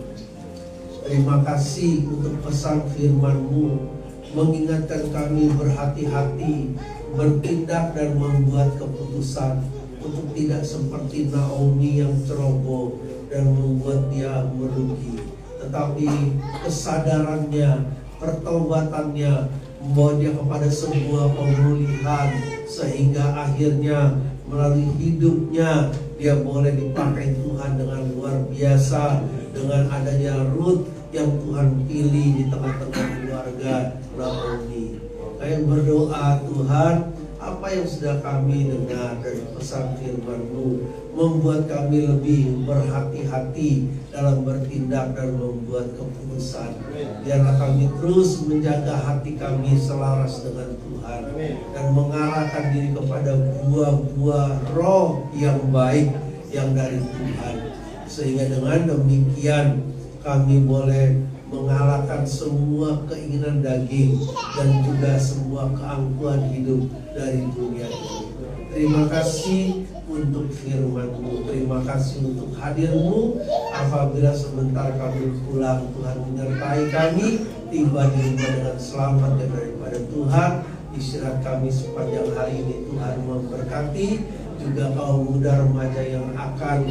Terima kasih untuk pesan firman-Mu, mengingatkan kami berhati-hati, bertindak dan membuat keputusan untuk tidak seperti Naomi yang ceroboh dan membuat dia merugi, tetapi kesadarannya, pertobatannya membawa dia kepada sebuah pemulihan, sehingga akhirnya melalui hidupnya dia boleh dipakai Tuhan dengan luar biasa, dengan adanya Ruth yang Tuhan pilih di tengah-tengah keluarga Naomi. Kami berdoa Tuhan, apa yang sudah kami dengar dari pesan firman-Mu membuat kami lebih berhati-hati dalam bertindak dan membuat keputusan. Biarlah kami terus menjaga hati kami selaras dengan Tuhan dan mengarahkan diri kepada buah-buah roh yang baik yang dari Tuhan. Sehingga dengan demikian kami boleh mengalahkan semua keinginan daging dan juga semua keangkuhan hidup dari dunia ini. Terima kasih untuk firman-Mu, terima kasih untuk hadir-Mu. Apabila sebentar kami pulang, Tuhan menyertai kami, tiba di rumah dengan selamat dan daripada Tuhan. Istirahat kami sepanjang hari ini Tuhan memberkati. Juga kaum muda remaja yang akan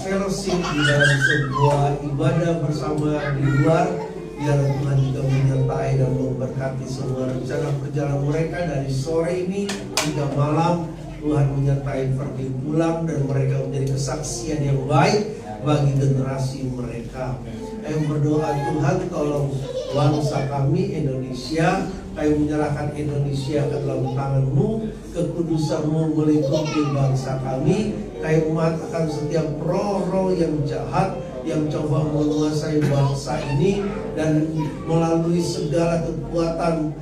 fellowship di dalam sebuah ibadah bersama di luar, biar Tuhan juga menyertai dan memberkati semua rencana perjalanan mereka dari sore ini hingga malam. Tuhan menyertai pergi pulang dan mereka menjadi kesaksian yang baik bagi generasi mereka. Kami berdoa Tuhan, tolong bangsa kami Indonesia. Kami menyerahkan Indonesia ke dalam tangan-Mu, kekudusan-Mu melingkupi bangsa kami. Kami mematakan setiap roh-roh yang jahat yang coba menguasai bangsa ini, dan melalui segala kekuatan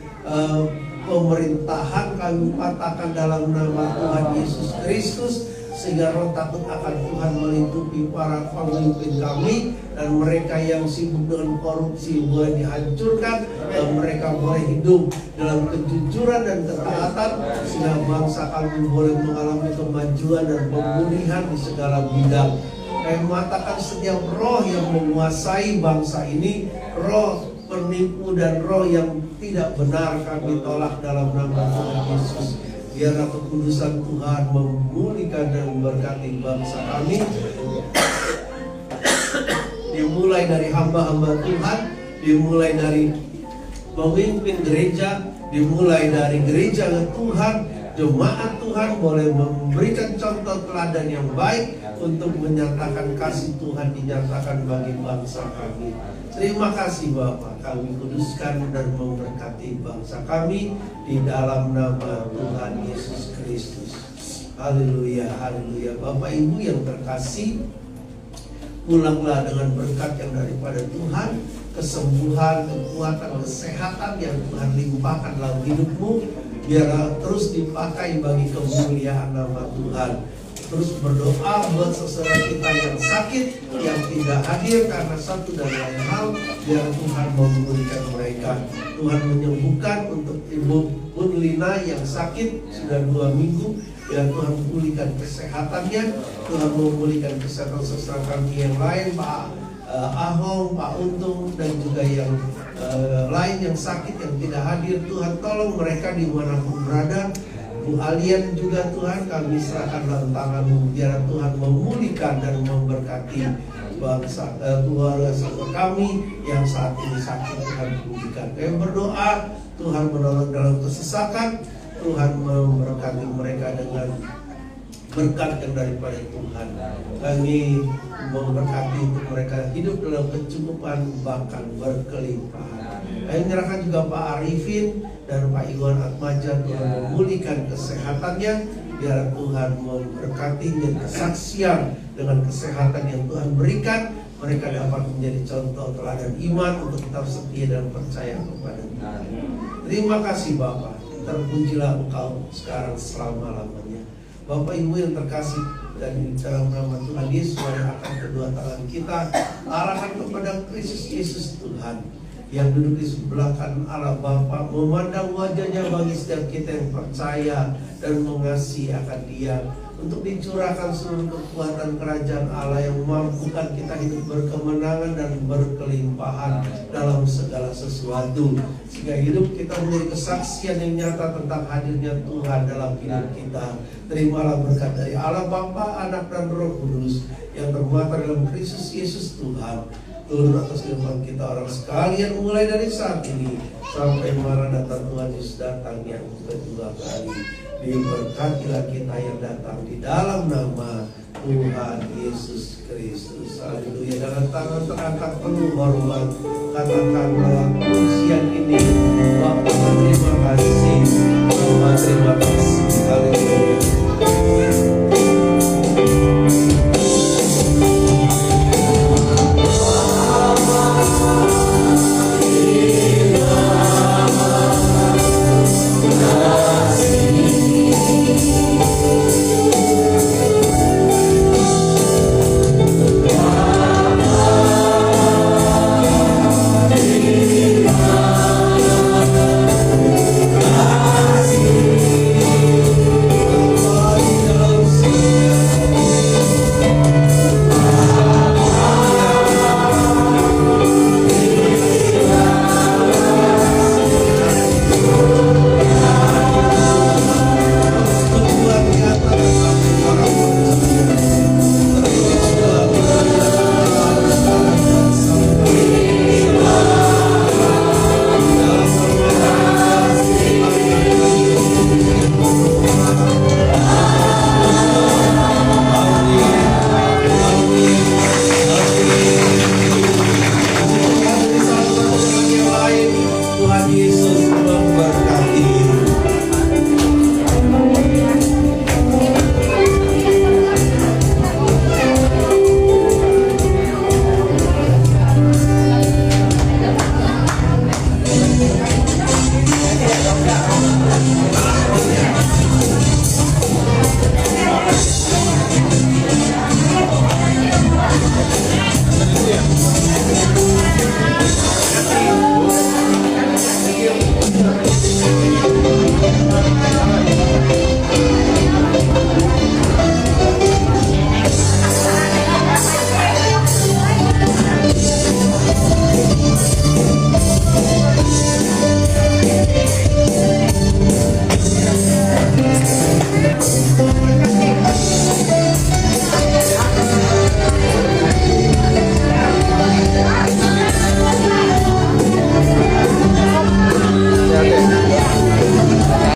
pemerintahan kami patahkan dalam nama Tuhan Yesus Kristus, sehingga roh takut akan Tuhan melingkupi para pemimpin kami, dan mereka yang sibuk dengan korupsi boleh dihancurkan, dan mereka boleh hidup dalam kejujuran dan ketaatan, sehingga bangsa kami boleh mengalami kemajuan dan pemulihan di segala bidang. Kami mengatakan setiap roh yang menguasai bangsa ini, roh penipu dan roh yang tidak benar, kami tolak dalam nama Tuhan Yesus. Biarlah kekudusan Tuhan memulihkan dan memberkati bangsa kami, dimulai dari hamba-hamba Tuhan, dimulai dari pemimpin gereja, dimulai dari gereja Tuhan, jemaat Tuhan boleh memberikan contoh teladan yang baik untuk menyatakan kasih Tuhan dinyatakan bagi bangsa kami. Terima kasih Bapa, kami kuduskan dan memberkati bangsa kami di dalam nama Tuhan Yesus Kristus. Haleluya, haleluya. Bapak Ibu yang terkasih, pulanglah dengan berkat yang daripada Tuhan, kesembuhan, kekuatan, kesehatan yang Tuhan limpahkan dalam hidupmu. Biarlah terus dipakai bagi kemuliaan nama Tuhan. Terus berdoa buat saudara kita yang sakit, yang tidak hadir karena satu dan lain hal, biar Tuhan memulihkan mereka. Tuhan menyembuhkan untuk Ibu Lina yang sakit sudah 2 minggu, biar Tuhan pulihkan kesehatannya. Tuhan memulihkan kesehatan saudara kami yang lain, Pak Ahong, Pak Untung, dan juga yang lain yang sakit yang tidak hadir. Tuhan tolong mereka dimanapun berada. Bu Alian juga Tuhan kami serahkan dalam tangan-Mu, biar Tuhan memulihkan dan memberkati bangsa keluarga kami yang saat ini sakit. Tuhan pulihkan. Kami berdoa Tuhan menolong dalam kesesakan, Tuhan memberkati mereka dengan berkat yang daripada Tuhan. Kami memberkati untuk mereka hidup dalam kecukupan bahkan berkelimpahan. Kami menyerahkan juga Pak Arifin dan Pak Iwan Atmaja, Tuhan memulihkan kesehatannya, biar Tuhan memberkatinya kesaksian dengan kesehatan yang Tuhan berikan. Mereka dapat menjadi contoh teladan iman untuk tetap setia dan percaya kepada Tuhan. Terima kasih Bapak, terpujilah Engkau sekarang selama-lamanya. Bapak Ibu yang terkasih, dan dalam nama Tuhan Yesus, mari angkat kedua tangan kita, arahkan kepada Kristus Yesus Tuhan yang duduk di sebelah kanan Allah Bapa, memandang wajahnya bagi setiap kita yang percaya dan mengasihi akan Dia, untuk dicurahkan seluruh kekuatan kerajaan Allah yang memampukan kita hidup berkemenangan dan berkelimpahan dalam segala sesuatu, sehingga hidup kita menjadi kesaksian yang nyata tentang hadirnya Tuhan dalam hidup kita. Terimalah berkat dari Allah Bapa, Anak dan Roh Kudus yang termuat dalam Kristus Yesus Tuhan, turun atas kehidupan kita orang sekalian, mulai dari saat ini sampai Maranatha Tuhan Yesus datang yang kedua kali. Diberkatilah kita yang datang di dalam nama Tuhan Yesus Kristus. Haleluya. Dengan tangan terangkat penuh hormat, katakan bahwa siang ini Bapa terima kasih, Bapa terima kasih.